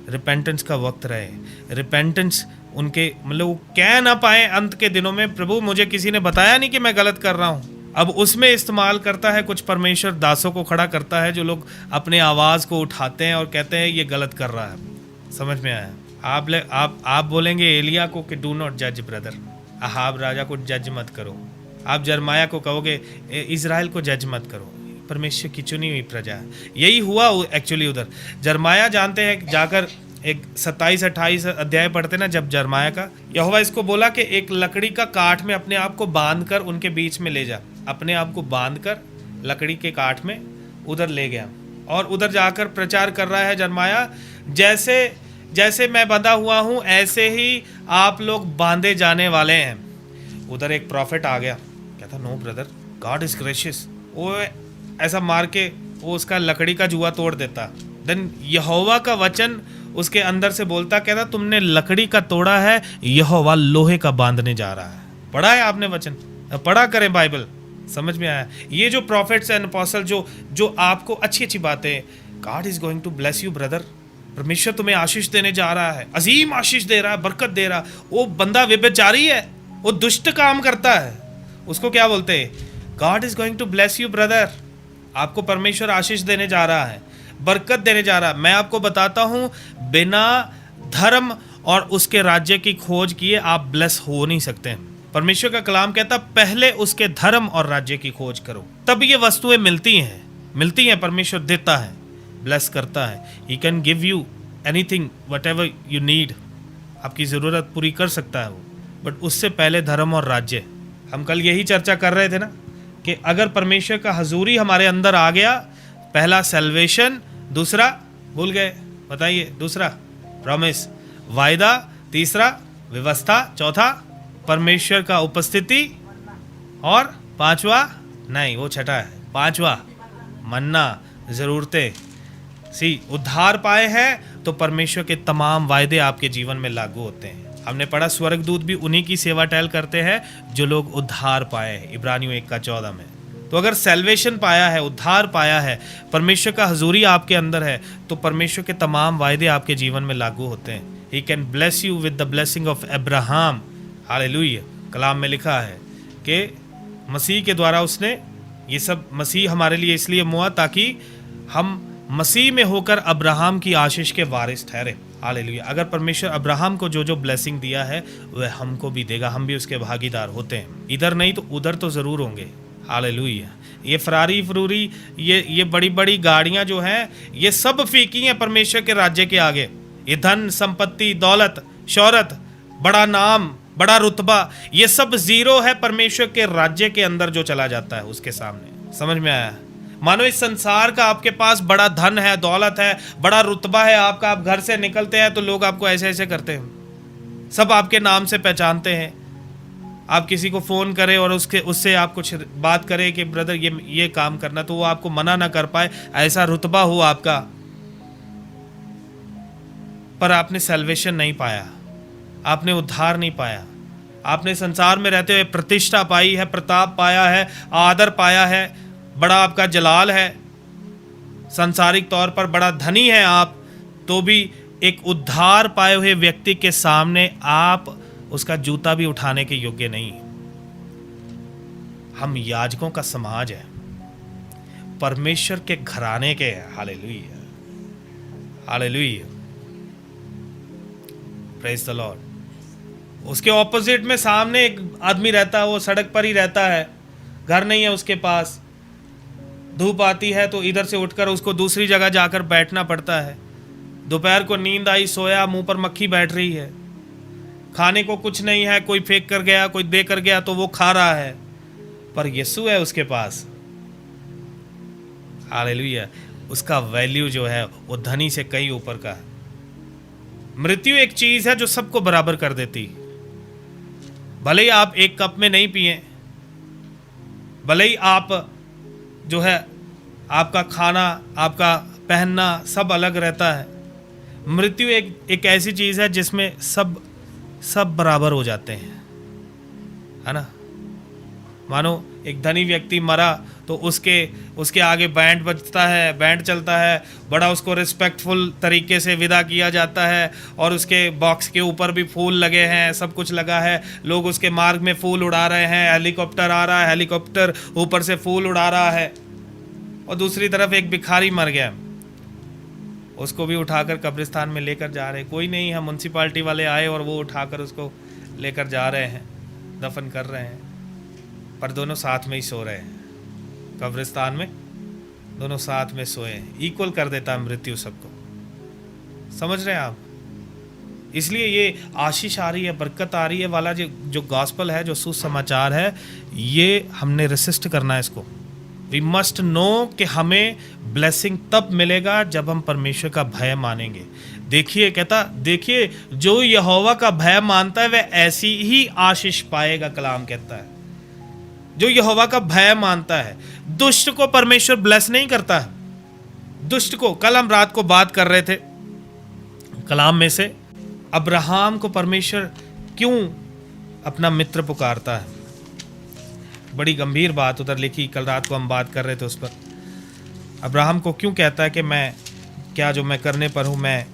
रिपेंटेंस का वक्त रहे। रिपेंटेंस उनके मतलब वो कह ना पाए अंत के दिनों में, प्रभु मुझे किसी ने बताया नहीं कि मैं गलत कर रहा हूँ, अब उसमें इस्तेमाल करता है, कुछ परमेश्वर दासों को खड़ा करता है जो लोग अपने आवाज़ को उठाते हैं और कहते हैं ये गलत कर रहा है। समझ में आया? आप बोलेंगे एलिया को कि डू नॉट जज ब्रदर, अहाब राजा को जज मत करो। आप जरमाया को कहोगे इज़राइल को जज मत करो, परमेश्वर की चुनी हुई प्रजा है। यही हुआ एक्चुअली उधर। जरमाया जानते हैं, जाकर एक 27-28 अध्याय पढ़ते ना, जब जरमाया का यहोवा इसको बोला कि एक लकड़ी का काठ में अपने आप को बांध कर उनके बीच में ले जा। अपने आप को बांध कर लकड़ी के काठ में उधर ले गया और उधर जाकर प्रचार कर रहा है जरमाया, जैसे जैसे मैं बंधा हुआ हूँ ऐसे ही आप लोग बांधे जाने वाले हैं। उधर एक प्रॉफिट आ गया, कहता no brother, God is gracious. वो ऐसा मार के वो उसका लकड़ी का जुआ तोड़ देता। देन यहोवा का वचन उसके अंदर से बोलता, कहता तुमने लकड़ी का तोड़ा है, यहोवा लोहे का बांधने जा रहा है। पढ़ा है आपने वचन? पढ़ा करें बाइबल, समझ में आया? ये जो प्रॉफिट्स एंड अपोस्टल जो आपको अच्छी अच्छी बातें, God is going to bless you brother, परमेश्वर तुम्हें आशीष देने जा रहा है, अजीम आशीष दे रहा है, बरकत दे रहा। वो बंदा व्यभिचारी है, वो दुष्ट काम करता है, उसको क्या बोलते हैं? God is going to bless you brother, आपको परमेश्वर आशीष देने जा रहा है, बरकत देने जा रहा है। मैं आपको बताता हूं, बिना धर्म और उसके राज्य की खोज किए आप ब्लेस हो नहीं सकते। परमेश्वर का कलाम कहता पहले उसके धर्म और राज्य की खोज करो, तब ये वस्तुएं मिलती हैं। परमेश्वर देता है, ब्लेस करता है। He can give you anything what ever you need, आपकी ज़रूरत पूरी कर सकता है वो, बट उससे पहले धर्म और राज्य। हम कल यही चर्चा कर रहे थे ना कि अगर परमेश्वर का हजूरी हमारे अंदर आ गया, पहला सैल्वेशन, दूसरा भूल गए, बताइए दूसरा प्रॉमिस, वायदा, तीसरा व्यवस्था, चौथा परमेश्वर का उपस्थिति, और पांचवा नहीं वो छठा है, पांचवा मन्ना, ज़रूरतें। उद्धार पाए हैं तो परमेश्वर के तमाम वायदे आपके जीवन में लागू होते हैं। हमने पढ़ा स्वर्गदूत भी उन्हीं की सेवा टहल करते हैं जो लोग उद्धार पाए हैं, इब्रानियों 1:14 में। तो अगर सैल्वेशन पाया है, उद्धार पाया है, परमेश्वर का हजूरी आपके अंदर है, तो परमेश्वर के तमाम वायदे आपके जीवन में लागू होते हैं। He can bless you with the blessing of Abraham. Hallelujah. कलाम में लिखा है कि मसीह के द्वारा उसने ये सब, मसीह हमारे लिए इसलिए हुआ ताकि हम मसीह में होकर अब्राहम की आशीष के वारिस ठहरे। हालेलुया। अगर परमेश्वर अब्राहम को जो ब्लेसिंग दिया है वह हमको भी देगा, हम भी उसके भागीदार होते हैं। इधर नहीं तो उधर तो ज़रूर होंगे। हालेलुया। ये फरारी ये बड़ी बड़ी गाड़ियां जो हैं, ये सब फीकी हैं परमेश्वर के राज्य के आगे। ये धन संपत्ति, दौलत, शौहरत, बड़ा नाम, बड़ा रुतबा, ये सब जीरो है परमेश्वर के राज्य के अंदर जो चला जाता है उसके सामने। समझ में आया? मानो इस संसार का आपके पास बड़ा धन है, दौलत है, बड़ा रुतबा है आपका, आप घर से निकलते हैं तो लोग आपको ऐसे ऐसे करते हैं, सब आपके नाम से पहचानते हैं। आप किसी को फ़ोन करें और उससे आप कुछ बात करें कि ब्रदर ये काम करना, तो वो आपको मना ना कर पाए, ऐसा रुतबा हो आपका, पर आपने सैल्वेशन नहीं पाया, आपने उद्धार नहीं पाया। आपने संसार में रहते हुए प्रतिष्ठा पाई है, प्रताप पाया है, आदर पाया है, बड़ा आपका जलाल है, सांसारिक तौर पर बड़ा धनी है आप, तो भी एक उद्धार पाए हुए व्यक्ति के सामने आप उसका जूता भी उठाने के योग्य नहीं। हम याजकों का समाज है, परमेश्वर के घराने के हैं। Hallelujah, hallelujah, praise the Lord. उसके ऑपोजिट में सामने एक आदमी रहता है, वो सड़क पर ही रहता है, घर नहीं है उसके पास, धूप आती है तो इधर से उठकर उसको दूसरी जगह जाकर बैठना पड़ता है। दोपहर को नींद आई, सोया, मुंह पर मक्खी बैठ रही है, खाने को कुछ नहीं है, कोई फेंक कर गया, कोई दे कर गया तो वो खा रहा है, पर यीशु है उसके पास। हालेलुया। उसका वैल्यू जो है वो धनी से कई ऊपर का है। मृत्यु एक चीज है जो सबको बराबर कर देती। भले ही आप एक कप में नहीं पिए, भले ही आप जो है आपका खाना, आपका पहनना सब अलग रहता है, मृत्यु एक ऐसी चीज है जिसमें सब बराबर हो जाते हैं, है ना। मानो एक धनी व्यक्ति मरा तो उसके आगे बैंड बजता है, बैंड चलता है, बड़ा उसको रिस्पेक्टफुल तरीके से विदा किया जाता है, और उसके बॉक्स के ऊपर भी फूल लगे हैं, सब कुछ लगा है, लोग उसके मार्ग में फूल उड़ा रहे हैं, हेलीकॉप्टर आ रहा है, हेलीकॉप्टर ऊपर से फूल उड़ा रहा है। और दूसरी तरफ एक भिखारी मर गया, उसको भी उठाकर कब्रिस्तान में लेकर जा रहे, कोई नहीं है, म्युनिसिपालिटी वाले आए और वो उठाकर उसको लेकर जा रहे हैं, दफन कर रहे हैं, पर दोनों साथ में ही सो रहे हैं कब्रिस्तान में, दोनों साथ में सोए हैं। इक्वल कर देता है मृत्यु सबको, समझ रहे हैं आप? इसलिए ये आशीष आ रही है, बरकत आ रही है वाला जो गॉस्पल है, जो सुसमाचार है, ये हमने रेसिस्ट करना है इसको। वी मस्ट नो कि हमें ब्लेसिंग तब मिलेगा जब हम परमेश्वर का भय मानेंगे। देखिए जो यहोवा का भय मानता है वह ऐसी ही आशीष पाएगा, कलाम कहता है। जो यहोवा का भय मानता है, दुष्ट को परमेश्वर ब्लेस नहीं करता है। दुष्ट को, कल हम रात को बात कर रहे थे कलाम में से, अब्राहम को परमेश्वर क्यों अपना मित्र पुकारता है। बड़ी गंभीर बात उधर लिखी, कल रात को हम बात कर रहे थे उस पर। अब्राहम को क्यों कहता है कि क्या जो मैं करने पर हूं, मैं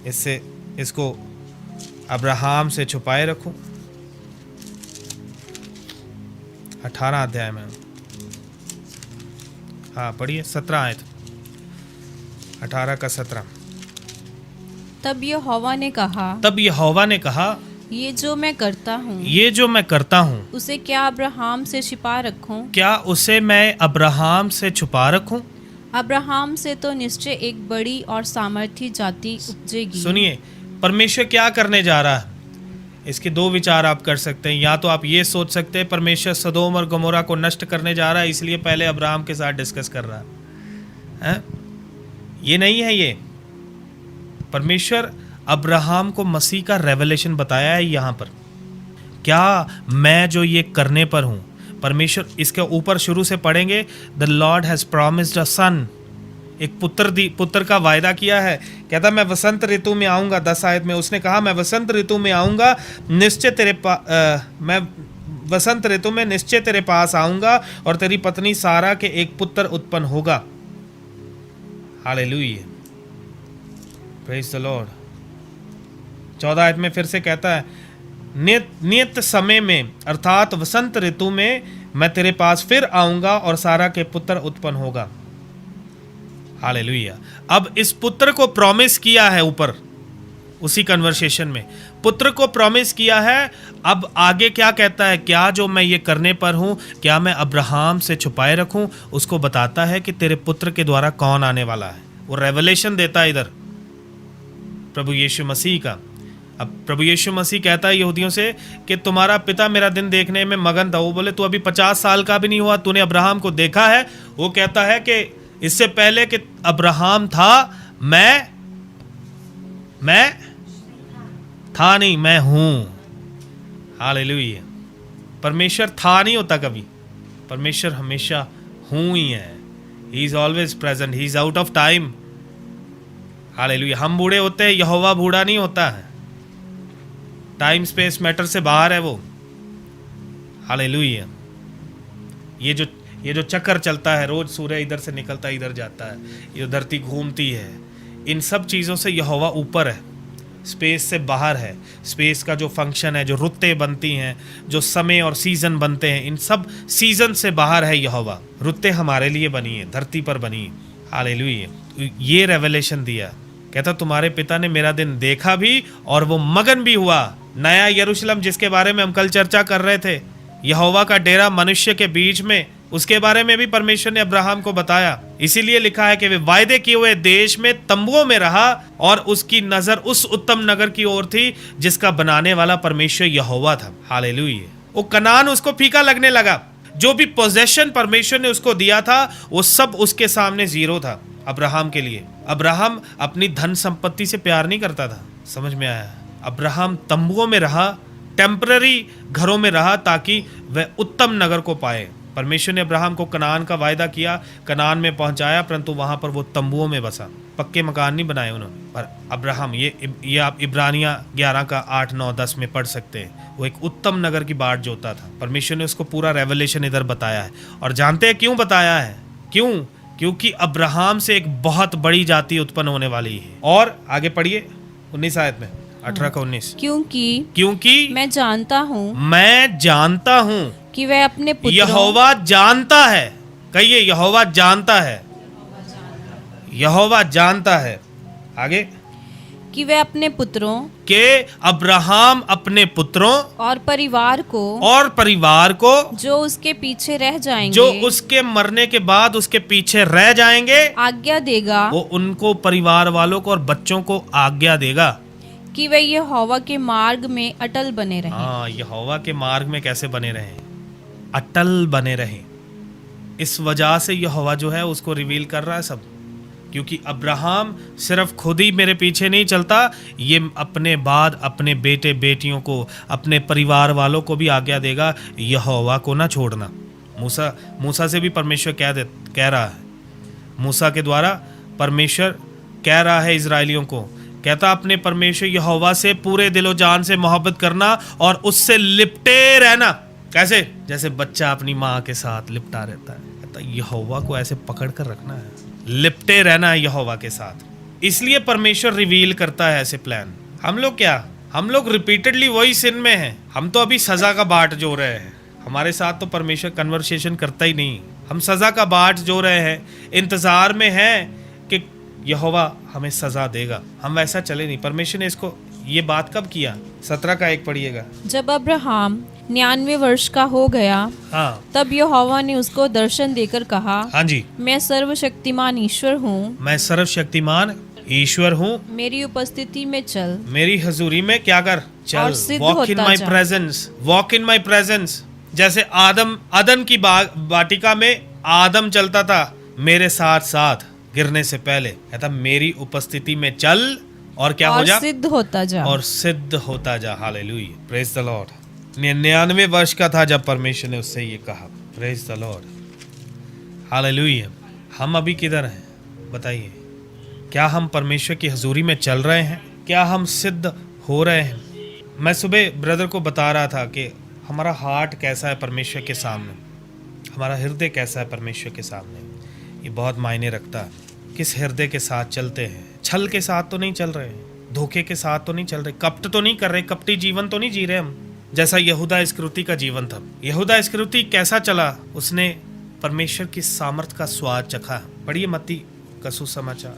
इसको अब्राहम से छुपाए रखूं। 18 अध्याय में, हाँ पढ़िए, 17 आयत, 18 का 17। तब यहोवा ने कहा, ये जो मैं करता हूँ उसे क्या अब्राहम से छुपा रखूं? अब्राहम से तो निश्चय एक बड़ी और सामर्थी जाति उपजेगी। सुनिए, परमेश्वर क्या करने जा रहा है, इसके दो विचार आप कर सकते हैं। या तो आप ये सोच सकते हैं परमेश्वर सदोम और गमोरा को नष्ट करने जा रहा है, इसलिए पहले अब्राहम के साथ डिस्कस कर रहा है। ये नहीं है। ये परमेश्वर अब्राहम को मसीह का रेवलेशन बताया है यहाँ पर। क्या मैं जो ये करने पर हूँ, परमेश्वर इसके ऊपर शुरू से पढ़ेंगे, द लॉर्ड हैज़ प्रॉमिस्ड अ सन, एक पुत्र का वायदा किया है। कहता मैं वसंत ऋतु में आऊँगा, 10 आयत में उसने कहा मैं वसंत ऋतु में आऊँगा, मैं वसंत ऋतु में निश्चय तेरे पास आऊँगा और तेरी पत्नी सारा के एक पुत्र उत्पन्न होगा। Hallelujah, praise the Lord. 14 आयत में फिर से कहता है नियत समय में अर्थात वसंत ऋतु में मैं तेरे पास फिर आऊंगा और सारा के पुत्र उत्पन्न होगा। हालेलुया। अब इस पुत्र को प्रॉमिस किया है ऊपर उसी कन्वर्सेशन में, पुत्र को प्रॉमिस किया है। अब आगे क्या कहता है, क्या जो मैं ये करने पर हूं, क्या मैं अब्राहम से छुपाए रखूं? उसको बताता है कि तेरे पुत्र के द्वारा कौन आने वाला है। वो रेवलेशन देता है इधर प्रभु यीशु मसीह का। अब प्रभु यीशु मसीह कहता है यहूदियों से कि तुम्हारा पिता मेरा दिन देखने में मगन था। वो बोले तू अभी 50 साल का भी नहीं हुआ, तूने अब्राहम को देखा है? वो कहता है कि इससे पहले कि अब्राहम था मैं था नहीं, मैं हूं। हालेलुया। परमेश्वर था नहीं होता कभी, परमेश्वर हमेशा हूं ही है। He is always present, he is out of time. Hallelujah. हम बूढ़े होते हैं, यहोवा बूढ़ा नहीं होता है, टाइम स्पेस मैटर से बाहर है वो। हालेलुया। ये जो चक्कर चलता है, रोज सूर्य इधर से निकलता है इधर जाता है, ये धरती घूमती है, इन सब चीज़ों से यहोवा ऊपर है, स्पेस से बाहर है। स्पेस का जो फंक्शन है, जो रुतें बनती हैं, जो समय और सीज़न बनते हैं, इन सब सीज़न से बाहर है यहोवा। रुतें हमारे लिए बनी है, धरती पर बनी है। हालेलुया। ये रेवलेशन दिया, कहता तुम्हारे पिता ने मेरा दिन देखा भी और वो मगन भी हुआ। नया यरूशलेम जिसके बारे में हम कल चर्चा कर रहे थे, यहोवा का डेरा मनुष्य के बीच में, उसके बारे में भी परमेश्वर ने अब्राहम को बताया। इसीलिए लिखा है कि वे वायदे किए हुए देश में तंबुओं में रहा और उसकी नजर उस उत्तम नगर की ओर थी जिसका बनाने वाला परमेश्वर यहोवा था। हालेलुया। वो कनान उसको फीका लगने लगा। जो भी पोजेशन परमेश्वर ने उसको दिया था वो सब उसके सामने जीरो था अब्राहम के लिए। अब्राहम अपनी धन संपत्ति से प्यार नहीं करता था, समझ में आया? अब्राहम तंबुओं में रहा, टेम्पररी घरों में रहा ताकि वह उत्तम नगर को पाए। परमेश्वर ने अब्राहम को कनान का वायदा किया, कनान में पहुंचाया, परंतु वहां पर वो तंबुओं में बसा, पक्के मकान नहीं बनाए उन्होंने। पर अब्राहम, ये आप इब्रानियां 11 का 8, 9, 10 में पढ़ सकते हैं। वो एक उत्तम नगर की बाट जोता था। परमेश्वर ने उसको पूरा रेवलेशन इधर बताया है। और जानते हैं क्यों बताया है? क्यों? क्योंकि अब्राहम से एक बहुत बड़ी जाति उत्पन्न होने वाली है। और आगे पढ़िए 19 आयत में, 18 का 19। क्योंकि मैं जानता हूँ कि वह अपने पुत्रों, यहोवा जानता है, कहिए यहोवा जानता है, यहोवा जानता है। आगे कि वह अपने पुत्रों के अब्राहम अपने पुत्रों और परिवार को जो उसके पीछे रह जाएंगे, जो उसके मरने के बाद उसके पीछे रह जाएंगे, आज्ञा देगा, वो उनको परिवार वालों को और बच्चों को आज्ञा देगा कि वे यहोवा के मार्ग में अटल बने रहें। हाँ, यहोवा के मार्ग में कैसे बने रहें? अटल बने रहें। इस वजह से यहोवा जो है उसको रिवील कर रहा है सब, क्योंकि अब्राहम सिर्फ खुद ही मेरे पीछे नहीं चलता, ये अपने बाद अपने बेटे बेटियों को, अपने परिवार वालों को भी आज्ञा देगा यहोवा को ना छोड़ना। मूसा से भी परमेश्वर कह रहा है, मूसा के द्वारा परमेश्वर कह रहा है इजराइलियों को, कहता अपने परमेश्वर यहोवा से पूरे दिलो जान से मोहब्बत करना और उससे लिपटे रहना। कैसे? जैसे बच्चा अपनी माँ के साथ लिपटा रहता है, कहता यहोवा को ऐसे पकड़ कर रखना है, लिपटे रहना है यहोवा के साथ। इसलिए परमेश्वर रिवील करता है ऐसे प्लान। हम लोग रिपीटेडली वही सिन में हैं। हम तो अभी सजा का बाट जो रहे हैं, हमारे साथ तो परमेश्वर कन्वर्सेशन करता ही नहीं। हम सजा का बाट जो रहे हैं, इंतजार में हैं कि यहोवा हमें सजा देगा। हम वैसा चले नहीं। परमेश्वर ने इसको ये बात कब किया? 17 का 1 पढ़िएगा। जब अब्राहम 99 वर्ष का हो गया, हाँ, तब यहोवा ने उसको दर्शन देकर कहा, हाँ जी, मैं सर्वशक्तिमान ईश्वर हूँ, मैं सर्वशक्तिमान ईश्वर हूँ, मेरी उपस्थिति में चल, मेरी हजूरी में क्या कर? चल, walk in my presence, walk in my presence. जैसे आदम की वाटिका में आदम चलता था मेरे साथ साथ गिरने से पहले, कहता मेरी उपस्थिति में चल और क्या हो जा? सिद्ध होता जा, और सिद्ध होता जा। Hallelujah, praise the Lord. 99 वर्ष का था जब परमेश्वर ने उससे ये कहा। Praise the Lord, hallelujah. हम अभी किधर हैं बताइए? क्या हम परमेश्वर की हजूरी में चल रहे हैं? क्या हम सिद्ध हो रहे हैं? मैं सुबह ब्रदर को बता रहा था कि हमारा हार्ट कैसा है परमेश्वर के सामने, हमारा हृदय कैसा है परमेश्वर के सामने। ये बहुत मायने रखता है। किस हृदय के साथ चलते हैं? छल के साथ तो नहीं चल रहे, धोखे के साथ तो नहीं चल रहे, कपट तो नहीं कर रहे, कपटी जीवन तो नहीं जी रहे हम, जैसा यहूदा इस्करियोती का जीवन था। यहूदा इस्करियोती कैसा चला? उसने परमेश्वर की सामर्थ का स्वाद चखा। पढ़िए मत्ती का सुसमाचार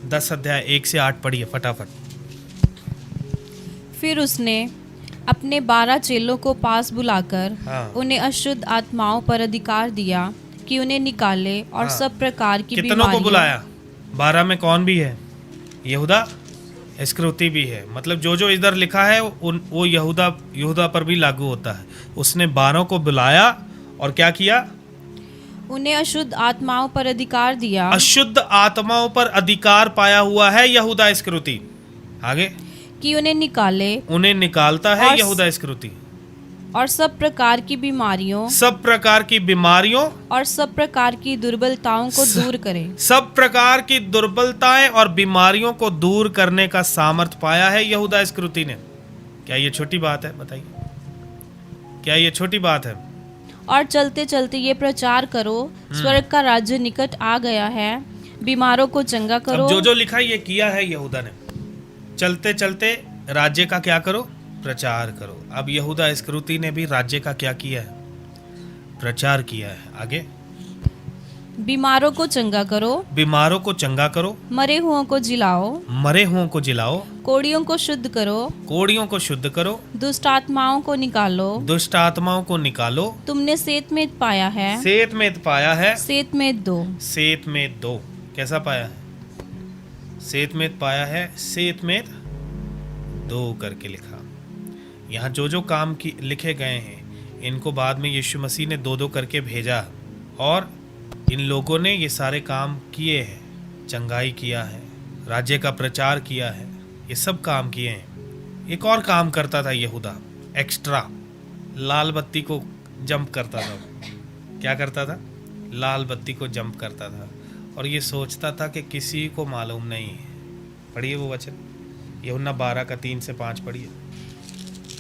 10 अध्याय 1 से 8 पढ़िए फटाफट। फिर उसने अपने 12 चेलों को पास बुलाकर उन्हें अशुद्ध आत्माओं पर अधिकार दिया कि उन्हें निकाले और सब प्रकार की कितनों को बुलाया? 12 में कौन भी है? यहूदा इस्करियोती भी है। मतलब जो इधर लिखा है वो यहूदा पर भी लागू होता है। उसने 12 को बुलाया और क्या किया? उन्हें अशुद्ध आत्माओं पर अधिकार दिया। अशुद्ध आत्माओं पर अधिकार पाया हुआ है यहूदा इस्करियोती। आगे कि उन्हें निकाले, उन्हें निकालता है यहूदा इस्करियोती, और सब प्रकार की बीमारियों और सब प्रकार की दुर्बलताओं को दूर करे। सब प्रकार की दुर्बलताएं और बीमारियों को दूर करने का सामर्थ पाया है यहूदा इस्करियोती ने। क्या ये छोटी बात है? बताइए, क्या ये छोटी बात है? और चलते चलते ये प्रचार करो, स्वर्ग का राज्य निकट आ गया है, बीमारों को चंगा करो। जो लिखा ये किया है यहूदा ने। चलते चलते राज्य का क्या करो? प्रचार करो। अब यहूदा इस्करियोती ने भी राज्य का क्या किया है? प्रचार किया है। आगे बीमारों को चंगा करो, मरे हुओं को जिलाओ, कोड़ियों को शुद्ध करो, दुष्ट आत्माओं को निकालो, तुमने सेतमेत पाया है, सेतमेत दो। कैसा पाया है? सेतमेत पाया है, सेतमेत 2 करके लिखा। यहाँ जो काम की लिखे गए हैं इनको बाद में यीशु मसीह ने 2-2 करके भेजा और इन लोगों ने ये सारे काम किए हैं। चंगाई किया है, राज्य का प्रचार किया है, ये सब काम किए हैं। एक और काम करता था यहूदा एक्स्ट्रा, लाल बत्ती को जंप करता था। क्या करता था? लाल बत्ती को जंप करता था और ये सोचता था कि किसी को मालूम नहीं है। पढ़िए वो वचन यूहन्ना 12 का 3 से 5 पढ़िए।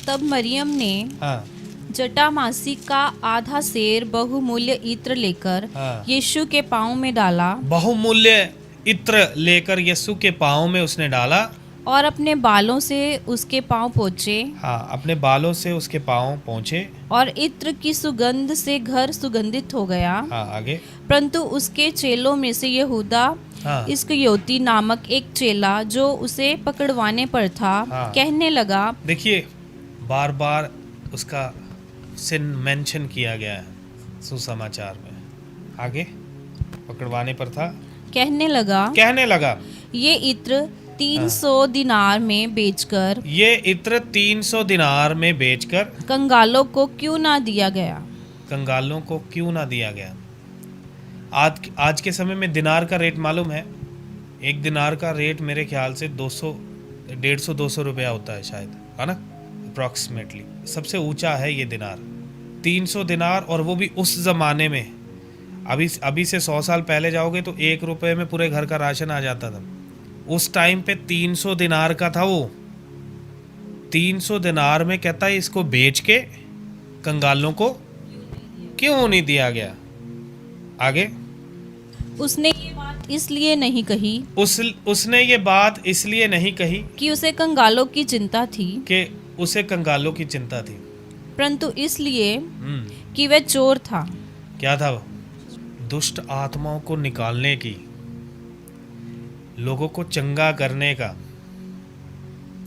तब मरियम ने जटामासी का आधा सेर बहुमूल्य इत्र लेकर हाँ। यीशु के पाँव में डाला बहुमूल्य इत्र लेकर यीशु के पाँव में उसने डाला और अपने बालों से उसके पाँव पोंछे। हाँ, अपने बालों से उसके पाँव पोंछे और इत्र की सुगंध से घर सुगंधित हो गया। हाँ, आगे। परंतु उसके चेलों में से यहूदा हाँ। इस्करियोती नामक एक चेला जो उसे पकड़वाने पर था, हाँ। कहने लगा। देखिए, बार बार उसका सिन मेंशन किया गया है सुसमाचार में। आगे, पकड़वाने पर था, कहने लगा ये इत्र 300 दिनार में बेचकर ये इत्र 300 दिनार में बेचकर कंगालों को क्यों ना दिया गया। कंगालों को क्यों ना दिया गया। आज के समय में दिनार का रेट मालूम है? एक दिनार का रेट मेरे ख्याल से 150-200 रुपया होता है शायद, है ना, अप्रॉक्सीमेटली। सबसे ऊंचा है ये दिनार, 300 दिनार, और वो भी उस ज़माने में। अभी से 100 साल पहले जाओगे तो 1 रुपये में पूरे घर का राशन आ जाता था। उस टाइम पे 300 दिनार का था वो। 300 दिनार में कहता है इसको बेच के कंगालों को क्यों नहीं दिया गया। आगे, उसने ये बात इसलिए नहीं कही उसने ये बात इसलिए नहीं कही कि उसे कंगालों की चिंता थी, परंतु इसलिए कि वह चोर था। क्या था वो? दुष्ट आत्माओं को निकालने की, लोगों को चंगा करने का,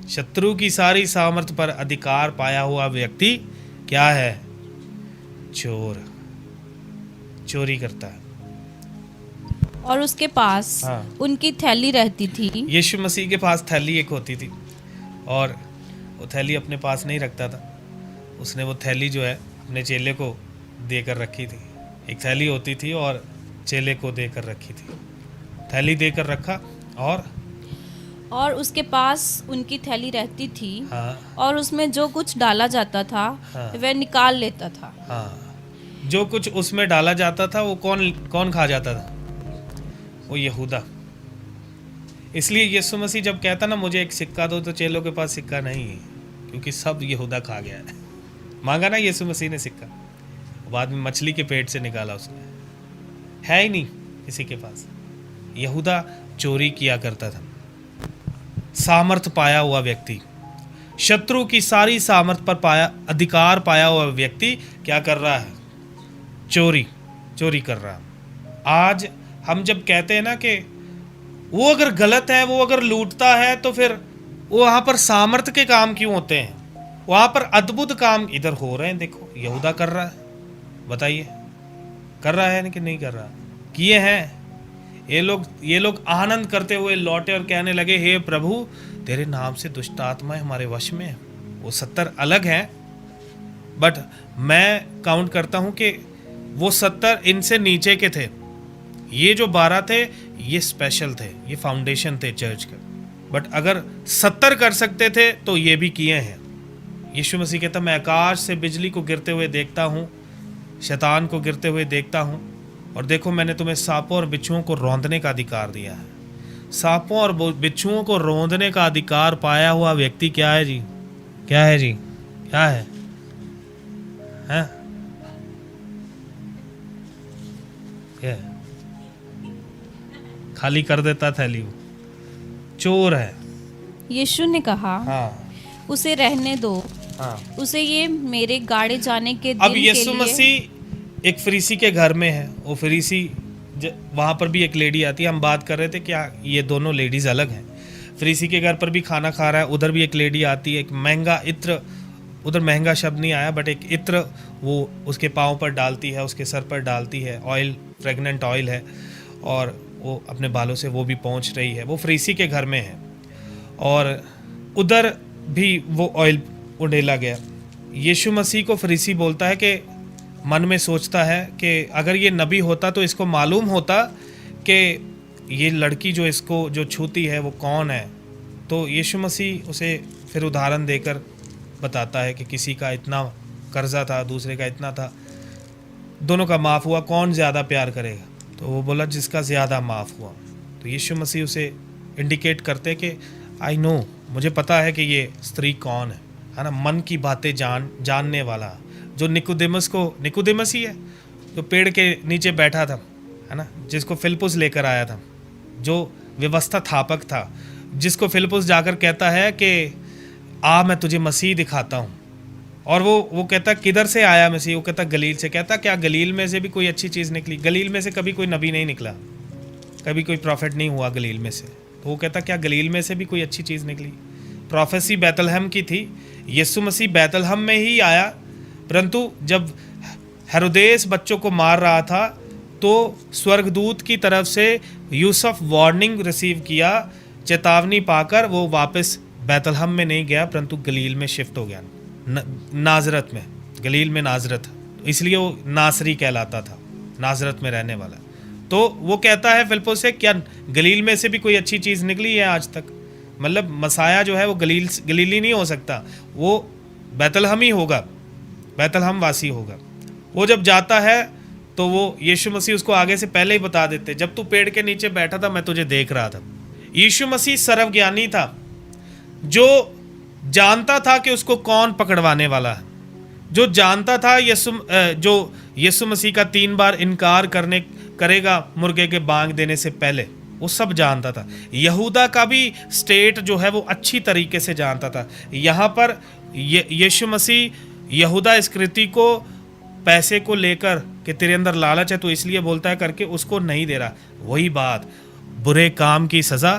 शत्रु की सारी सामर्थ्य पर अधिकार पाया हुआ व्यक्ति क्या है? चोरी करता है। और उसके पास उनकी थैली रहती थी। यीशु मसीह के पास थैली एक होती थी, और वो थैली अपने पास नहीं रखता था। उसने वो थैली जो है अपने चेले को देकर रखी थी। एक थैली होती थी और चेले को देकर रखी थी। थैली देकर रखा, और उसके पास उनकी थैली रहती थी। हाँ। और उसमें जो कुछ डाला जाता था, हाँ। वह निकाल लेता था। हाँ। जो कुछ उसमें डाला जाता था वो कौन खा जाता था? वो यहूदा। इसलिए यीशु मसीह जब कहता ना मुझे एक सिक्का दो, तो चेलों के पास सिक्का नहीं है, क्योंकि सब यहूदा खा गया है। मांगा ना यीशु मसीह ने सिक्का, बाद में मछली के पेट से निकाला उसने, है ही नहीं किसी के पास। यहूदा चोरी किया करता था। सामर्थ पाया हुआ व्यक्ति, शत्रु की सारी सामर्थ पर अधिकार पाया हुआ व्यक्ति क्या कर रहा है? चोरी कर रहा है। आज हम जब कहते हैं ना कि वो अगर गलत है, वो अगर लूटता है, तो फिर वहाँ पर सामर्थ के काम क्यों होते हैं? वहाँ पर अद्भुत काम इधर हो रहे हैं। देखो, यहूदा कर रहा है, बताइए कर रहा है कि नहीं कर रहा? किए हैं। ये लोग आनंद करते हुए लौटे और कहने लगे, हे प्रभु, तेरे नाम से दुष्ट आत्माएं हमारे वश में है। वो 70 अलग हैं, बट मैं काउंट करता हूं कि वो 70 इनसे नीचे के थे। ये जो 12 थे ये स्पेशल थे, ये फाउंडेशन थे चर्च का। बट अगर 70 कर सकते थे तो ये भी किए हैं। यीशु मसीह कहता, मैं आकाश से बिजली को गिरते हुए देखता हूँ, शैतान को गिरते हुए देखता हूँ, और देखो मैंने तुम्हें सांपों और बिच्छुओं को रौंदने का अधिकार दिया है। सांपों और बिच्छुओं को रौंदने का अधिकार पाया हुआ व्यक्ति क्या है जी? क्या है जी? क्या है? हैं? क्या है? खाली कर देता थैली, वो चोर है। यीशु ने कहा, हाँ, उसे रहने दो। हाँ। उसे ये मेरे गाड़े जाने के दिन अब यीशु मसीह एक फरीसी के घर में है। वो फरीसी, वहाँ पर भी एक लेडी आती है। हम बात कर रहे थे क्या ये दोनों लेडीज़ अलग हैं। फरीसी के घर पर भी खाना खा रहा है, उधर भी एक लेडी आती है। एक महंगा इत्र, उधर महंगा शब्द नहीं आया, बट एक इत्र वो उसके पाँव पर डालती है, उसके सर पर डालती है। ऑयल, फ्रेगनेंट ऑयल है, और वो अपने बालों से वो भी पहुँच रही है। वो फरीसी के घर में है, और उधर भी वो ऑयल उड़ेला गया। यीशु मसीह को फरीसी बोलता है कि मन में सोचता है कि अगर ये नबी होता तो इसको मालूम होता कि ये लड़की जो इसको जो छूती है वो कौन है। तो यीशु मसीह उसे फिर उदाहरण देकर बताता है कि किसी का इतना कर्जा था, दूसरे का इतना था, दोनों का माफ़ हुआ, कौन ज़्यादा प्यार करेगा? तो वो बोला जिसका ज़्यादा माफ़ हुआ। तो यीशु मसीह उसे इंडिकेट करते कि आई नो, मुझे पता है कि ये स्त्री कौन है ना, मन की बातें जानने वाला, जो निकोदेमस ही है जो पेड़ के नीचे बैठा था, है ना, जिसको फिलिप्पुस लेकर आया था, जो व्यवस्था थापक था, जिसको फिलिप्पुस जाकर कहता है कि मैं तुझे मसीह दिखाता हूँ। और वो कहता किधर से आया मसीह? वो कहता गलील से। कहता क्या गलील में से भी कोई अच्छी चीज़ निकली? गलील में से कभी कोई नबी नहीं निकला, कभी कोई प्रॉफिट नहीं हुआ गलील में से। तो वो कहता क्या गलील में से भी कोई अच्छी चीज़ निकली? प्रोफेसी बैतलहम की थी, यीशु मसीह बैतलहम में ही आया, परंतु जब हेरोदेस बच्चों को मार रहा था तो स्वर्गदूत की तरफ से यूसुफ वार्निंग रिसीव किया, चेतावनी पाकर वो वापस बैतलहम में नहीं गया परंतु गलील में शिफ्ट हो गया, नाजरत में, गलील में नाजरत, इसलिए वो नासरी कहलाता था, नाजरत में रहने वाला। तो वो कहता है फिलिप्पुस से क्या गलील में से भी कोई अच्छी चीज़ निकली है आज तक? मतलब मसाया जो है वो गलीली नहीं हो सकता, वो बैतलहम ही होगा, बैतलहम वासी होगा। वो जब जाता है तो वो यीशु मसीह उसको आगे से पहले ही बता देते, जब तू पेड़ के नीचे बैठा था मैं तुझे देख रहा था। यीशु मसीह सर्वज्ञानी था, जो जानता था कि उसको कौन पकड़वाने वाला है, जो जानता था जो यीशु मसीह का 3 बार इनकार करेगा मुर्गे के बांग देने से पहले, वो सब जानता था। यहूदा का भी स्टेट जो है वो अच्छी तरीके से जानता था। यहाँ पर यीशु मसीह यहूदा इस्करियोती को पैसे को लेकर कि तेरे अंदर लालच है तो इसलिए बोलता है करके उसको नहीं दे रहा। वही बात, बुरे काम की सज़ा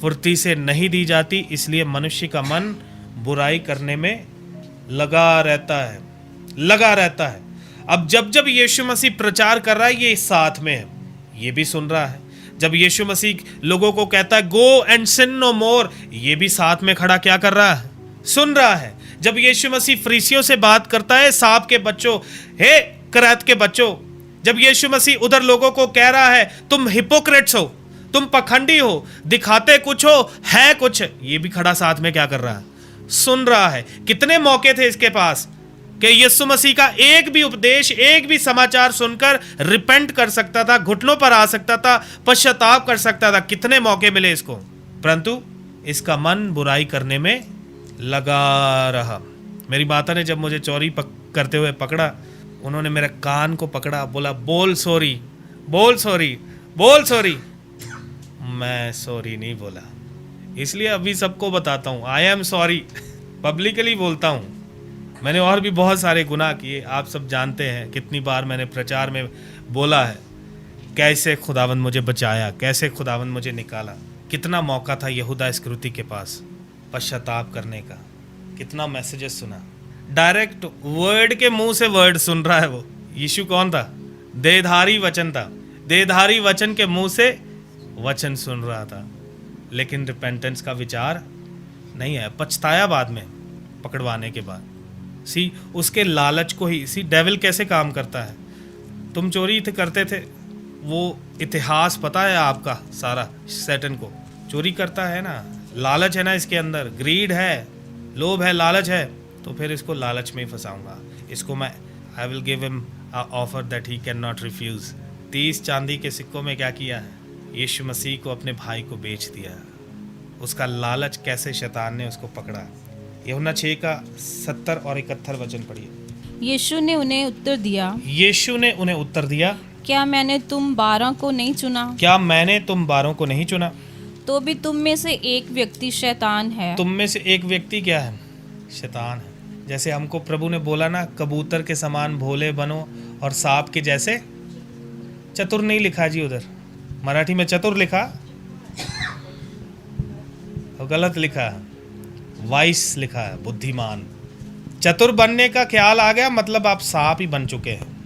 फुर्ती से नहीं दी जाती, इसलिए मनुष्य का मन बुराई करने में लगा रहता है। अब जब यीशु मसीह प्रचार कर रहा है ये साथ में है, ये भी सुन रहा है। जब यीशु मसीह लोगों को कहता है गो एंड सिन नो मोर, ये भी साथ में खड़ा क्या कर रहा है? सुन रहा है। जब यीशु मसीह फरीसियों से बात करता है, सांप के बच्चों, हे करैत के बच्चों, जब यीशु मसीह उधर लोगों को कह रहा है तुम हिपोक्रेट्स हो, तुम पखंडी हो, दिखाते कुछ हो है कुछ, ये भी खड़ा साथ में क्या कर रहा है? सुन रहा है। कितने मौके थे इसके पास कि यीशु मसीह का एक भी उपदेश, एक भी समाचार सुनकर रिपेंट कर सकता था, घुटनों पर आ सकता था, पश्चाताप कर सकता था। कितने मौके मिले इसको, परंतु इसका मन बुराई करने में लगा रहा। मेरी माता ने जब मुझे चोरी करते हुए पकड़ा, उन्होंने मेरे कान को पकड़ा, बोला बोल सॉरी, बोल सॉरी, बोल सॉरी। मैं सॉरी नहीं बोला, इसलिए अभी सबको बताता हूँ आई एम सॉरी, पब्लिकली बोलता हूँ। मैंने और भी बहुत सारे गुनाह किए, आप सब जानते हैं कितनी बार मैंने प्रचार में बोला है कैसे खुदावंद मुझे बचाया, कैसे खुदावंद मुझे निकाला। कितना मौका था यहूदा इस्करियोती के पास पश्चाताप करने का, कितना मैसेजेस सुना, डायरेक्ट वर्ड के मुंह से वर्ड सुन रहा है। वो यीशु कौन था? देहधारी वचन था, देहधारी वचन के मुंह से वचन सुन रहा था, लेकिन रिपेंटेंस का विचार नहीं है। पछताया बाद में पकड़वाने के बाद। सी उसके लालच को ही, सी डेविल कैसे काम करता है। तुम चोरी करते थे, वो इतिहास पता है आपका सारा, सैटन को चोरी करता है ना, लालच है ना इसके अंदर, ग्रीड है, लोभ है, लालच है, तो फिर इसको लालच में ही फंसाऊंगा। इसको मैं I will give him a offer that he can not refuse. 30 चांदी के सिक्कों में क्या किया है? यीशु मसीह को अपने भाई को बेच दिया। उसका लालच कैसे शैतान ने उसको पकड़ा। यूहन्ना 6 का 70 और 71 वचन पढ़िए। यीशु ने उन्हें उत्तर दिया, यीशु ने उन्हें उत्तर दिया, क्या मैंने तुम 12 को नहीं चुना? क्या मैंने तुम 12 को नहीं चुना? तो भी तुम में से एक व्यक्ति शैतान है। तुम में से एक व्यक्ति क्या है? शैतान है। जैसे हमको प्रभु ने बोला ना, कबूतर के समान भोले बनो और सांप के जैसे, चतुर नहीं लिखा जी, उधर मराठी में चतुर लिखा, गलत लिखा, वाइस लिखा है, बुद्धिमान। चतुर बनने का ख्याल आ गया, मतलब आप सांप ही बन चुके हैं।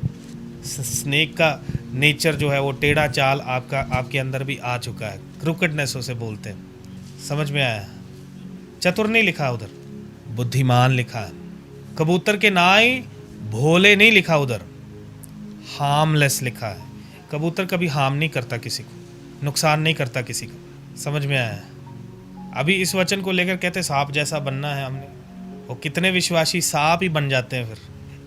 स्नेक का नेचर जो है वो टेढ़ा चाल आपके अंदर भी आ चुका है, क्रुकेडनेस उसे बोलते हैं। समझ में आया? चतुर नहीं लिखा उधर, बुद्धिमान लिखा है। कबूतर के नाई भोले नहीं लिखा उधर, हार्मलेस लिखा है। कबूतर कभी हार्म नहीं करता किसी को, नुकसान नहीं करता किसी को। समझ में आया? अभी इस वचन को लेकर कहते सांप जैसा बनना है हमने, वो कितने विश्वासी सांप ही बन जाते हैं फिर।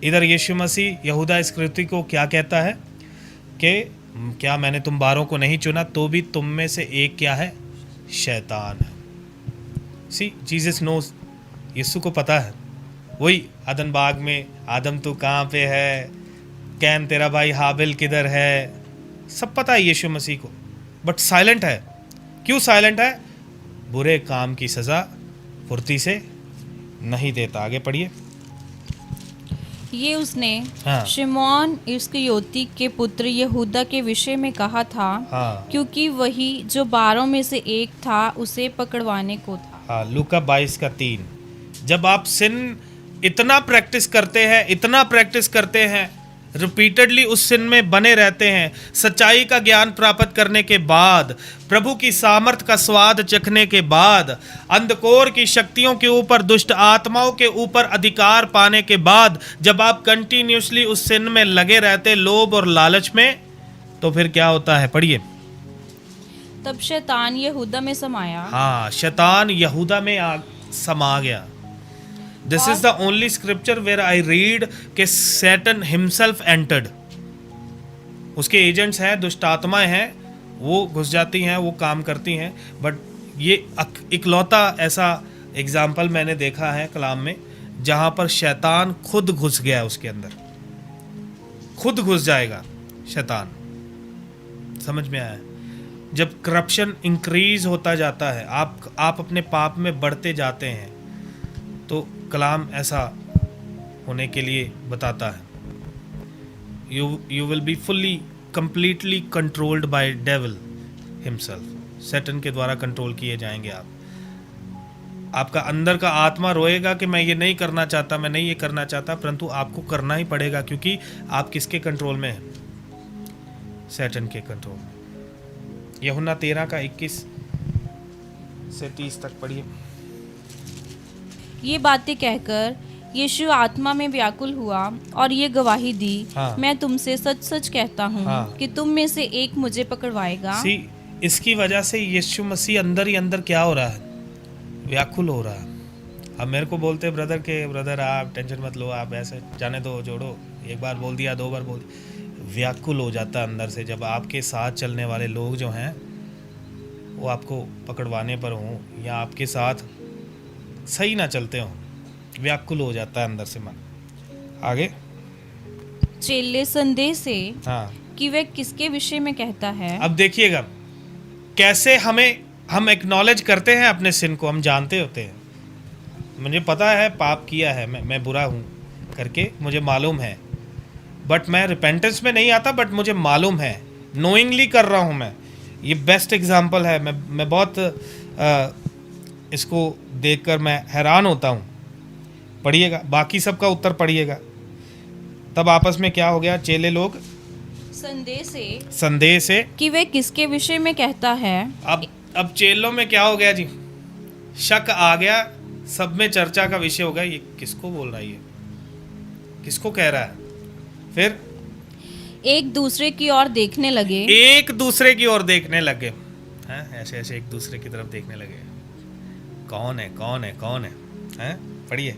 इधर यीशु मसीह यहूदा इस्करियोती को क्या कहता है कि क्या मैंने तुम 12 को नहीं चुना, तो भी तुम में से एक क्या है? शैतान है। सी जीसस नोज, यीशु को पता है वही अदन बाग में, आदम तू कहाँ पे है, कैन तेरा भाई हाबिल किधर है, सब पता है यीशु मसीह को, बट साइलेंट है। क्यों साइलेंट है? बुरे काम की सजा फुर्ती से नहीं देता। आगे पढ़िए। ये उसने हाँ। शिमोन इस्करियोती के पुत्र यहूदा के विषय में कहा था, हाँ। क्योंकि वही जो 12 में से एक था उसे पकड़वाने को था। हाँ, लूका 22:3। जब आप सिन इतना प्रैक्टिस करते हैं, रिपीटेडली उस सिन में बने रहते हैं, सच्चाई का ज्ञान प्राप्त करने के बाद, प्रभु की सामर्थ का स्वाद चखने के बाद, अंधकोर की शक्तियों के ऊपर, दुष्ट आत्माओं के ऊपर अधिकार पाने के बाद, जब आप कंटिन्यूसली उस सिन में लगे रहते, लोभ और लालच में, तो फिर क्या होता है? पढ़िए। तब शैतान यहूदा में समाया। हाँ, शैतान यहूदा में समा गया। This is the only scripture where I read कि सैटन हिमसेल्फ एंटर्ड। उसके एजेंट्स हैं, दुष्ट आत्माएं हैं, वो घुस जाती हैं, वो काम करती हैं। बट ये इकलौता ऐसा एग्जाम्पल मैंने देखा है कलाम में जहां पर शैतान खुद घुस गया, उसके अंदर खुद घुस जाएगा शैतान। समझ में आया? जब करप्शन इंक्रीज होता जाता है, आप अपने पाप में बढ़ते जाते हैं, तो कलाम ऐसा होने के लिए बताता है। You will be fully completely controlled by devil himself. Satan के द्वारा कंट्रोल किए जाएंगे आप। आपका अंदर का आत्मा रोएगा कि मैं ये नहीं करना चाहता, मैं नहीं ये करना चाहता, परंतु आपको करना ही पड़ेगा, क्योंकि आप किसके कंट्रोल में हैं? सैटन के कंट्रोल में। यूहन्ना 13:21 से 30 तक पढ़िए। ये बातें कहकर यीशु आत्मा में व्याकुल हुआ और ये गवाही दी, हाँ। मैं तुमसे सच सच कहता हूँ, हाँ। कि तुम में से एक मुझे पकड़वाएगा। इसकी वजह से यीशु मसीह अंदर ही अंदर क्या हो रहा है? व्याकुल हो रहा है। अब मेरे को बोलते ब्रदर आप टेंशन मत लो, आप ऐसे जाने दो, जोड़ो, एक बार बोल दिया, 2 बार बोल दिया, व्याकुल हो जाता है अंदर से। जब आपके साथ चलने वाले लोग जो हैं वो आपको पकड़वाने पर हों या आपके साथ सही ना चलते हों, व्याकुल हो जाता है अंदर से मन। आगे। चेले संदेह से हाँ, कि वह किसके विषय में कहता है। अब देखिएगा कैसे हम एक्नॉलेज करते हैं अपने सिन को। हम जानते होते हैं, मुझे पता है पाप किया है, मैं बुरा हूँ करके मुझे मालूम है, बट मैं रिपेंटेंस में नहीं आता, बट मुझे मालूम है, नोइंगली कर रहा हूँ मैं। ये बेस्ट एग्जांपल है। मैं बहुत इसको देखकर मैं हैरान होता हूँ। पढ़िएगा, बाकी सबका उत्तर पढ़िएगा। तब आपस में क्या हो गया? चेले लोग संदेह से कि वे किसके विषय में कहता है। अब चेलों में क्या हो गया जी? शक आ गया, सब में चर्चा का विषय हो गया, ये किसको बोल रहा है, ये किसको कह रहा है? फिर एक दूसरे की ओर देखने लगे। ऐसे ऐसे एक दूसरे की तरफ देखने लगे। कौन है? हैं? पढ़िए।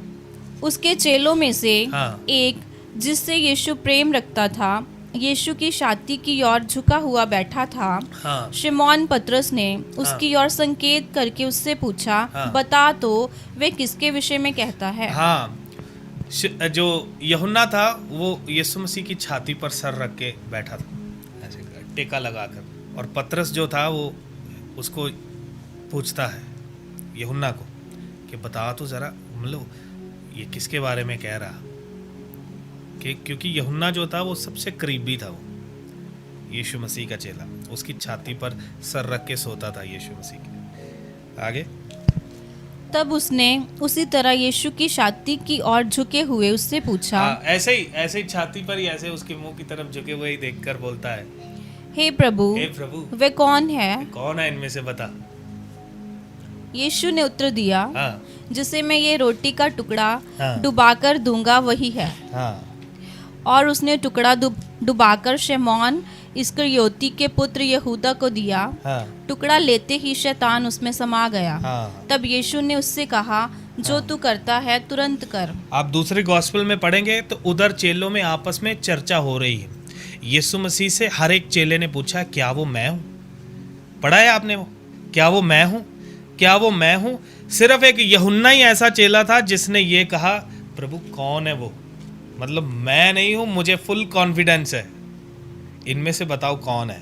उसके चेलों में से हाँ। एक, जिससे यीशु प्रेम रखता था, यीशु की छाती की ओर झुका हुआ बैठा था। हाँ। शिमोन पतरस ने उसकी ओर संकेत करके उससे पूछा, हाँ। बता तो वे किसके विषय में कहता है। हाँ, जो यूहन्ना था वो यीशु मसीह की छाती पर सर रख के बैठा था, ऐसे टेका लगाकर, और पतरस जो था वो उसको पूछता है यूहन्ना को कि बता तो जरा, मतलब ये किसके बारे में कह रहा, कि क्योंकि यूहन्ना जो था वो सबसे करीबी था, वो यीशु मसीह का चेला, उसकी छाती पर सर रख के सोता था यीशु मसीह के। आगे। तब उसने उसी तरह यीशु की छाती की ओर झुके हुए उससे पूछा। ऐसे ही छाती पर ही ऐसे उसके मुंह की तरफ झुके हुए ही देखकर बोलता है, हे प्रभु वे कौन है इनमें से बता। यीशु ने उत्तर दिया, हाँ। जिसे मैं ये रोटी का टुकड़ा हाँ। डुबाकर दूंगा वही है। हाँ। और उसने टुकड़ा डुबाकर शिमोन इस्करियोती के पुत्र यहूदा को दिया। हाँ। टुकड़ा लेते ही शैतान उसमें समा गया। हाँ। तब यीशु ने उससे कहा, जो तू करता है तुरंत कर। आप दूसरे गॉस्पेल में पढ़ेंगे तो उधर चेलों में आपस में चर्चा हो रही है। यीशु मसीह से हर एक चेले ने पूछा, क्या वो मैं हूँ? पढ़ा है आपने वो? क्या वो मैं हूँ? सिर्फ एक यूहन्ना ही ऐसा चेला था जिसने ये कहा, प्रभु कौन है वो, मतलब मैं नहीं हूँ, मुझे फुल कॉन्फिडेंस है, इनमें से बताओ कौन है।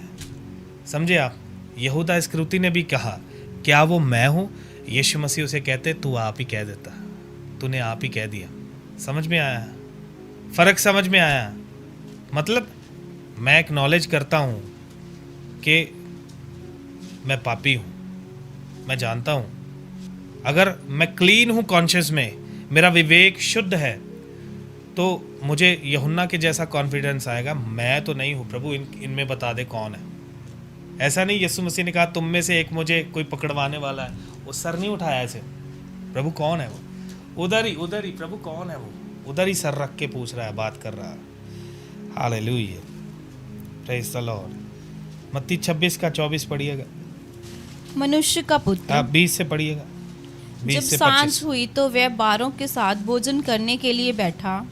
समझे आप? यहूदा इस्करियोती ने भी कहा क्या वो मैं हूँ? यीशु मसीह उसे कहते तू आप ही कह देता, तूने आप ही कह दिया। समझ में आया? फ़र्क समझ में आया? मतलब मैं एक्नॉलेज करता हूँ कि मैं पापी हूँ, मैं जानता हूँ, अगर मैं क्लीन हूँ कॉन्शियस में, मेरा विवेक शुद्ध है, तो मुझे यूहन्ना के जैसा कॉन्फिडेंस आएगा, मैं तो नहीं हूँ प्रभु, इनमें बता दे कौन है। ऐसा नहीं यीशु मसीह ने कहा तुम में से एक मुझे कोई पकड़वाने वाला है, वो सर नहीं उठाया ऐसे, प्रभु कौन है वो, उधर ही प्रभु कौन है वो, उधर ही सर रख के पूछ रहा है, बात कर रहा है। Hallelujah, praise the Lord. मत्ती 26 का 24 पढ़िएगा। मनुष्य का पुत्र, आप 20 से पढ़िएगा। जब सांझ हुई तो वह 12 के साथ भोजन करने के लिए बैठा।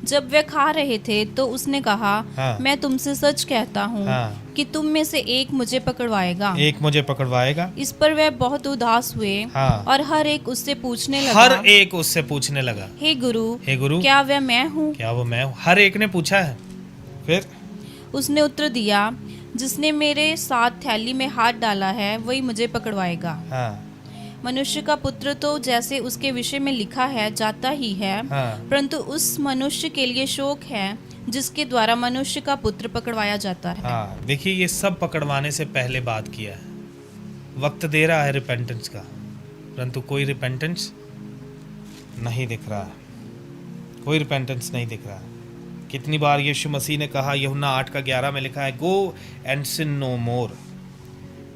जब वे खा रहे थे तो उसने कहा, हाँ, मैं तुमसे सच कहता हूँ, हाँ, कि तुम में से एक मुझे पकड़वाएगा। एक मुझे पकड़वाएगा। इस पर वह बहुत उदास हुए, हाँ, और हर एक उससे पूछने लगा, हे गुरु, क्या वह मैं हूँ? क्या वो मैं हूँ? हर एक ने पूछा है। फिर उसने उत्तर दिया, जिसने मेरे साथ थैली में हाथ डाला है वही मुझे पकड़वाएगा। हाँ, मनुष्य का पुत्र तो जैसे उसके विषय में लिखा है जाता ही है, हाँ, परंतु उस मनुष्य के लिए शोक है जिसके द्वारा मनुष्य का पुत्र पकड़वाया जाता है। हाँ। देखिए ये सब पकड़वाने से पहले बात किया है, वक्त दे रहा है रिपेंटेंस का, परंतु कोई रिपेंटेंस नहीं दिख रहा है, कोई रिपेंटेंस नहीं दिख रहा है। कितनी बार यीशु मसीह ने कहा, यूहन्ना 8:11 में लिखा है गो एंड सिन नो मोर।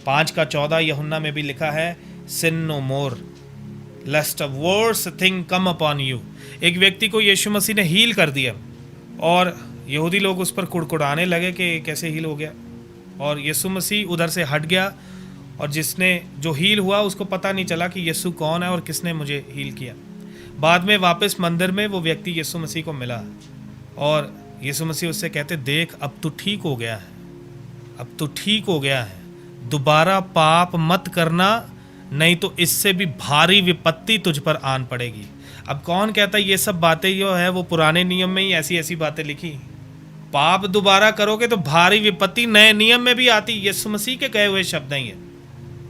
5:14 यूहन्ना में भी लिखा है sin no more lest a worse thing come upon you। एक व्यक्ति को यीशु मसीह ने हील कर दिया और यहूदी लोग उस पर कुड़कुड़ाने लगे कि कैसे हील हो गया, और यीशु मसीह उधर से हट गया, और जिसने जो हील हुआ उसको पता नहीं चला कि यीशु कौन है और किसने मुझे हील किया। बाद में वापस मंदिर में वो व्यक्ति यीशु मसीह को मिला और यीशु मसीह उससे कहते देख अब तू ठीक हो गया है, अब तू ठीक हो गया है, दोबारा पाप मत करना, नहीं तो इससे भी भारी विपत्ति तुझ पर आन पड़ेगी। अब कौन कहता है ये सब बातें जो है वो पुराने नियम में ही ऐसी ऐसी बातें लिखी? पाप दोबारा करोगे तो भारी विपत्ति नए नियम में भी आती, यीशु मसीह के कहे हुए शब्द हैं ये।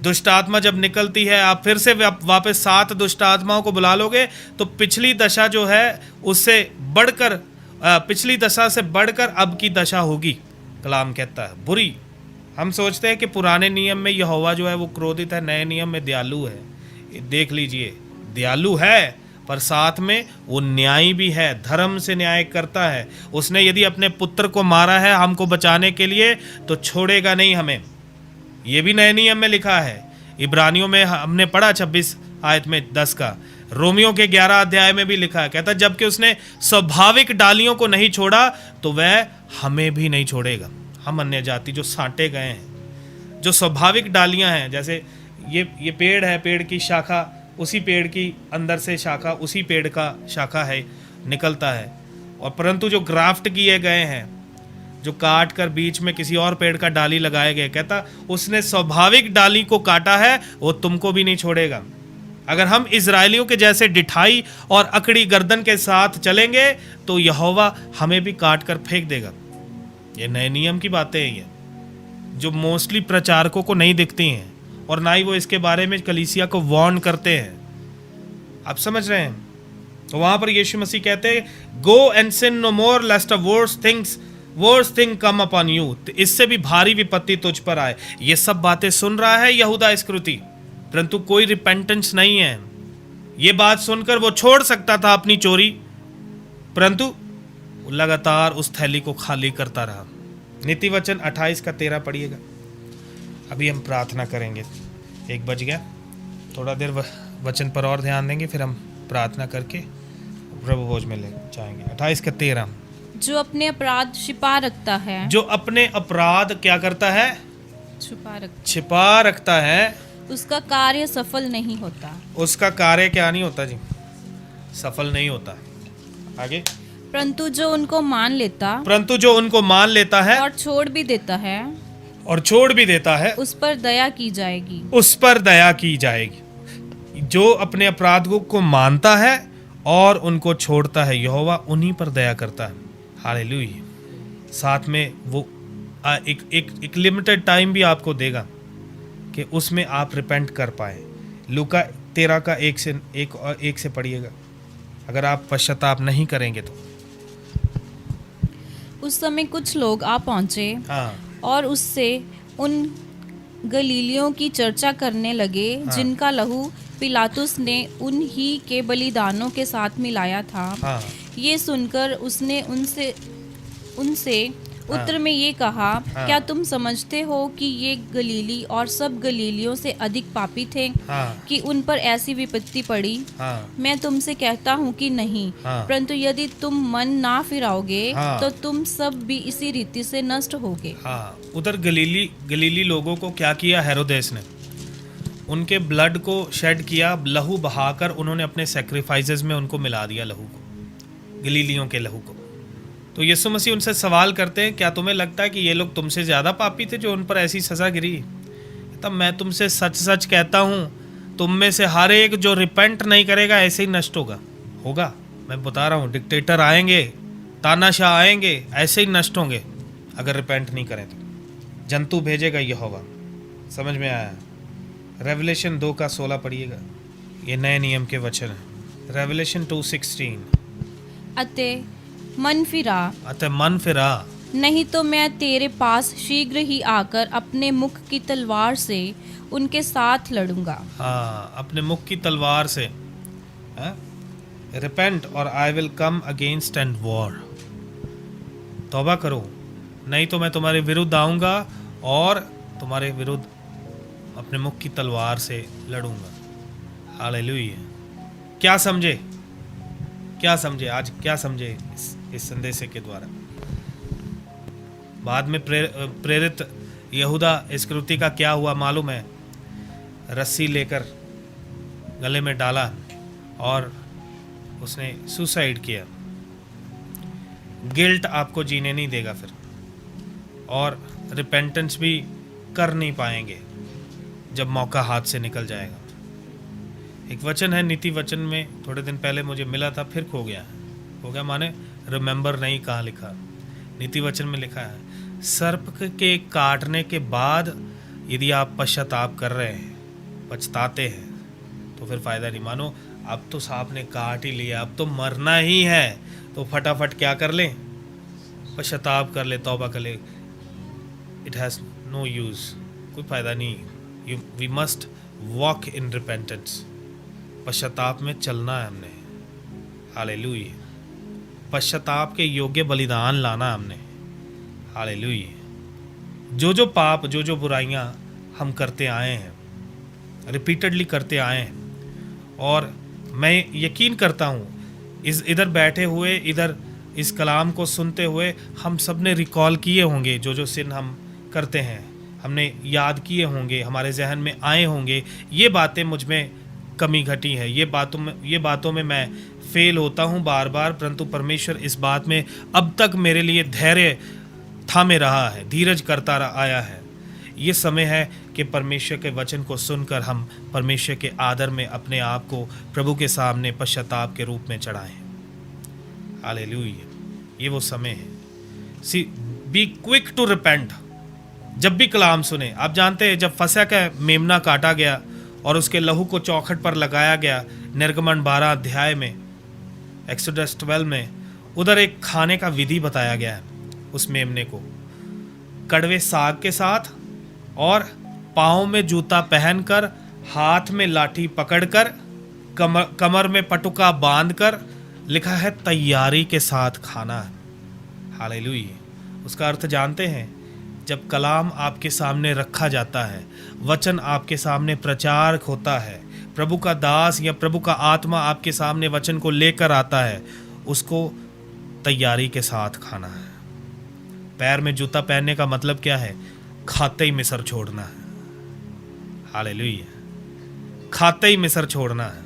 दुष्ट आत्मा जब निकलती है, आप फिर से वापस 7 दुष्ट आत्माओं को बुला लोगे तो पिछली दशा जो है उससे बढ़कर, पिछली दशा से बढ़कर अब की दशा होगी, कलाम कहता है, बुरी। हम सोचते हैं कि पुराने नियम में यहोवा जो है वो क्रोधित है, नए नियम में दयालु है। देख लीजिए, दयालु है पर साथ में वो न्यायी भी है, धर्म से न्याय करता है। उसने यदि अपने पुत्र को मारा है हमको बचाने के लिए तो छोड़ेगा नहीं हमें, ये भी नए नियम में लिखा है। इब्रानियों में हमने पढ़ा 26 आयत में 10 का, रोमियो के 11 अध्याय में भी लिखा है, कहता जबकि उसने स्वाभाविक डालियों को नहीं छोड़ा तो वह हमें भी नहीं छोड़ेगा। हम अन्य जाति जो साँटे गए हैं, जो स्वाभाविक डालियां हैं, जैसे ये पेड़ है, पेड़ की शाखा उसी पेड़ की अंदर से शाखा उसी पेड़ का शाखा है निकलता है, और परंतु जो ग्राफ्ट किए गए हैं, जो काट कर बीच में किसी और पेड़ का डाली लगाए गए, कहता उसने स्वाभाविक डाली को काटा है वो तुमको भी नहीं छोड़ेगा। अगर हम इजराइलियों के जैसे डिठाई और अकड़ी गर्दन के साथ चलेंगे तो यहोवा हमें भी काट कर फेंक देगा। ये नए नियम की बातें हैं, ये जो मोस्टली प्रचारकों को नहीं दिखती हैं और ना ही वो इसके बारे में कलीसिया को वार्न करते हैं। आप समझ रहे हैं? तो वहां पर यीशु मसीह कहते हैं go and sin no more lest a worse thing come upon you, इससे भी भारी विपत्ति तुझ पर आए। ये सब बातें सुन रहा है यहूदा इस्करियोती, परंतु कोई रिपेंटेंस नहीं है। ये बात सुनकर वो छोड़ सकता था अपनी चोरी, परंतु लगातार उस थैली को खाली करता रहा। नीति वचन 28:13 पढ़िएगा। अभी हम प्रार्थना करेंगे, 1 बज गया, थोड़ा देर वचन पर और ध्यान देंगे, फिर हम प्रार्थना करके प्रभु भोज में ले जाएंगे। 28:13, जो अपने अपराध छिपा रखता है, जो अपने अपराध क्या करता है? छिपा रखता है, उसका कार्य सफल नहीं होता। उसका कार्य क्या नहीं होता जी? सफल नहीं होता। आगे, परंतु जो उनको मान लेता है और छोड़ भी देता है उस पर दया की जाएगी। जो अपने अपराध को मानता है और उनको छोड़ता है, यहोवा उन्हीं पर दया करता है। हालेलुया। साथ में वो एक लिमिटेड टाइम भी आपको देगा कि उसमें आप रिपेंट कर पाए। लूका 13 का 1 से पढ़िएगा, अगर आप पश्चाताप नहीं करेंगे तो। उस समय कुछ लोग आ पहुंचे और उससे उन गलीलियों की चर्चा करने लगे जिनका लहू पिलातुस ने उन्हीं के बलिदानों के साथ मिलाया था। ये सुनकर उसने उनसे उत्तर में ये कहा, क्या तुम समझते हो कि ये गलीली और सब गलीलियों से अधिक पापी थे कि उन पर ऐसी विपत्ति पड़ी? मैं तुमसे कहता हूँ कि नहीं, परंतु यदि तुम मन ना फिराओगे तो तुम सब भी इसी रीति से नष्ट होगे। उधर गलीली लोगों को क्या किया हेरोदेस ने? उनके ब्लड को शेड किया, लहू बहाकर उन्होंने अपने सैक्रिफाइसेस में उनको मिला दिया, लहू को, गलीलियों के लहू को। तो यीशु मसीह उनसे सवाल करते हैं, क्या तुम्हें लगता है कि ये लोग तुमसे ज़्यादा पापी थे जो उन पर ऐसी सज़ा गिरी? तब मैं तुमसे सच सच कहता हूँ, तुम में से हर एक जो रिपेंट नहीं करेगा ऐसे ही नष्ट होगा। मैं बता रहा हूँ, डिक्टेटर आएंगे, तानाशाह आएंगे, ऐसे ही नष्ट होंगे अगर रिपेंट नहीं करें तो। जंतु भेजेगा यहोवा। समझ में आया? रेवलेशन 2 का 16 पढ़िएगा, ये नए नियम के वचन है। रेवलेशन 2:16। अतः मन फिरा, नहीं तो मैं तेरे पास शीघ्र ही आकर अपने मुख की तलवार से उनके साथ लड़ूंगा। अपने मुख की तलवार से। रिपेंट और I will come against and war. तौबा करो, नहीं तो मैं तुम्हारे विरुद्ध आऊंगा और तुम्हारे विरुद्ध अपने मुख की तलवार से लड़ूंगा। हालेलुया। क्या समझे आज, क्या समझे इस संदेश के द्वारा? बाद में प्रेरित यहूदा इस्करियोती का क्या हुआ मालूम है? रस्सी लेकर गले में डाला और उसने सुसाइड किया। गिल्ट आपको जीने नहीं देगा फिर, और रिपेंटेंस भी कर नहीं पाएंगे जब मौका हाथ से निकल जाएगा। एक वचन है नीति वचन में, थोड़े दिन पहले मुझे मिला था, फिर खो गया माने रिमेंबर नहीं, कहाँ लिखा? नीति वचन में लिखा है, सर्प के काटने के बाद यदि आप पश्चाताप कर रहे हैं, पछताते हैं, तो फिर फायदा नहीं। मानो अब तो सांप ने काट ही लिया, अब तो मरना ही है, तो फटाफट क्या कर ले? पश्चाताप कर ले, तौबा कर ले। इट हैज़ नो यूज़, कोई फायदा नहीं। We must walk in repentance. पश्चाताप में चलना है हमने। हालेलुया। पश्चाताप के योग्य बलिदान लाना हमने। हालेलुया। जो पाप, जो बुराइयां हम करते आए हैं, रिपीटेडली करते आए हैं, और मैं यकीन करता हूँ इधर बैठे हुए, इधर इस कलाम को सुनते हुए हम सब ने रिकॉल किए होंगे जो सिन हम करते हैं, हमने याद किए होंगे, हमारे जहन में आए होंगे, ये बातें मुझ में कमी घटी है, ये बातों में मैं फेल होता हूँ बार बार, परंतु परमेश्वर इस बात में अब तक मेरे लिए धैर्य थामे रहा है, धीरज करता आया है। ये समय है कि परमेश्वर के वचन को सुनकर हम परमेश्वर के आदर में अपने आप को प्रभु के सामने पश्चाताप के रूप में चढ़ाएं। हालेलुया। ये वो समय है। See be quick to repent. जब भी कलाम सुने, आप जानते हैं जब फसह का मेमना काटा गया और उसके लहू को चौखट पर लगाया गया, निर्गमन 12 अध्याय में, एक्सोडस 12 में, उधर एक खाने का विधि बताया गया है। उस मेमने को कड़वे साग के साथ और पाँव में जूता पहनकर, हाथ में लाठी पकड़कर, कमर में पटुका बांधकर, लिखा है तैयारी के साथ खाना है। हालेलुया। उसका अर्थ जानते हैं? जब कलाम आपके सामने रखा जाता है, वचन आपके सामने प्रचार होता है, प्रभु का दास या प्रभु का आत्मा आपके सामने वचन को लेकर आता है, उसको तैयारी के साथ खाना है। पैर में जूता पहनने का मतलब क्या है? खाते ही मिस्र छोड़ना है। हालेलुया। खाते ही मिस्र छोड़ना है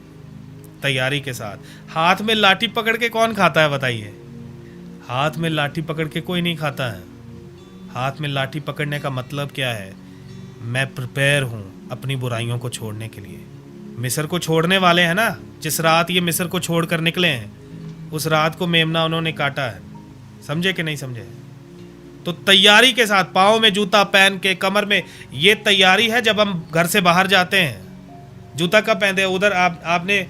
तैयारी के साथ। हाथ में लाठी पकड़ के कौन खाता है बताइए? हाथ में लाठी पकड़ के कोई नहीं खाता है। हाथ में लाठी पकड़ने का मतलब क्या है? मैं प्रिपेयर हूँ अपनी बुराइयों को छोड़ने के लिए। मिस्र को छोड़ने वाले हैं ना, जिस रात ये मिस्र को छोड़कर निकले हैं उस रात को मेमना उन्होंने काटा है। समझे कि नहीं समझे? तो तैयारी के साथ पाँव में जूता पहन के, कमर में, ये तैयारी है जब हम घर से बाहर जाते हैं। जूता कब पहनते हैं? उधर आपने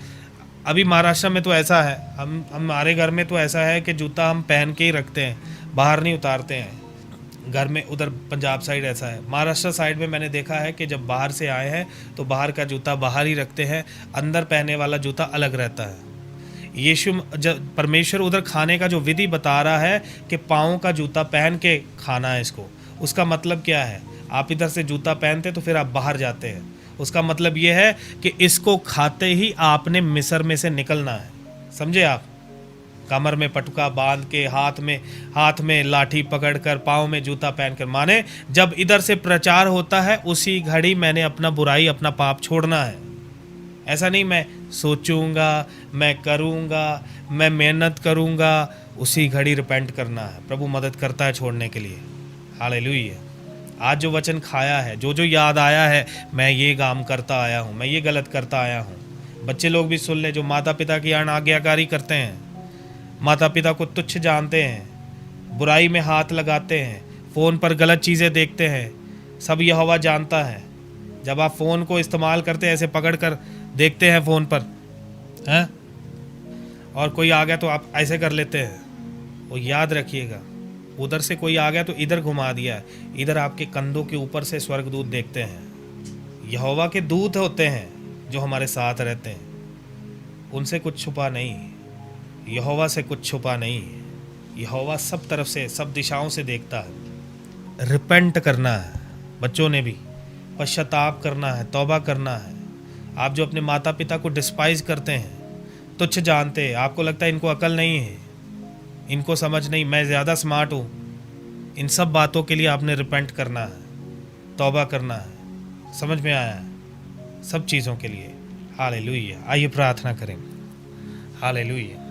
अभी महाराष्ट्र में तो ऐसा है, हमारे घर में तो ऐसा है कि जूता हम पहन के ही रखते हैं, बाहर नहीं उतारते हैं घर में। उधर पंजाब साइड ऐसा है। महाराष्ट्र साइड में मैंने देखा है कि जब बाहर से आए हैं तो बाहर का जूता बाहर ही रखते हैं, अंदर पहनने वाला जूता अलग रहता है। यीशु परमेश्वर उधर खाने का जो विधि बता रहा है कि पाँव का जूता पहन के खाना है इसको, उसका मतलब क्या है? आप इधर से जूता पहनते तो फिर आप बाहर जाते हैं, उसका मतलब ये है कि इसको खाते ही आपने मिस्र में से निकलना है। समझे आप? कमर में पटुका बांध के, हाथ में लाठी पकड़कर, पाँव में जूता पहनकर, माने जब इधर से प्रचार होता है उसी घड़ी मैंने अपना बुराई, अपना पाप छोड़ना है। ऐसा नहीं मैं सोचूंगा, मैं करूंगा, मैं मेहनत करूंगा, उसी घड़ी रिपेंट करना है। प्रभु मदद करता है छोड़ने के लिए। हालेलुया। आज जो वचन खाया है, जो याद आया है, मैं ये काम करता आया हूँ, मैं ये गलत करता आया हूँ। बच्चे लोग भी सुन ले, जो माता पिता की अनाज्ञाकारी करते हैं, माता पिता को तुच्छ जानते हैं, बुराई में हाथ लगाते हैं, फ़ोन पर गलत चीज़ें देखते हैं, सब यहोवा जानता है। जब आप फ़ोन को इस्तेमाल करते हैं, ऐसे पकड़ कर देखते हैं फ़ोन पर, हैं, और कोई आ गया तो आप ऐसे कर लेते हैं, वो याद रखिएगा। उधर से कोई आ गया तो इधर घुमा दिया, इधर आपके कंधों के ऊपर से स्वर्गदूत देखते हैं। यहोवा के दूत होते हैं जो हमारे साथ रहते हैं, उनसे कुछ छुपा नहीं, यहोवा से कुछ छुपा नहीं। यहोवा सब तरफ से, सब दिशाओं से देखता है। रिपेंट करना है, बच्चों ने भी पश्चाताप करना है, तौबा करना है। आप जो अपने माता पिता को डिस्पाइज करते हैं, तुच्छ जानते हैं, आपको लगता है इनको अकल नहीं है, इनको समझ नहीं, मैं ज़्यादा स्मार्ट हूँ, इन सब बातों के लिए आपने रिपेंट करना है, तौबा करना है। समझ में आया है? सब चीज़ों के लिए। हालेलुया। आइए प्रार्थना करें। हालेलुया।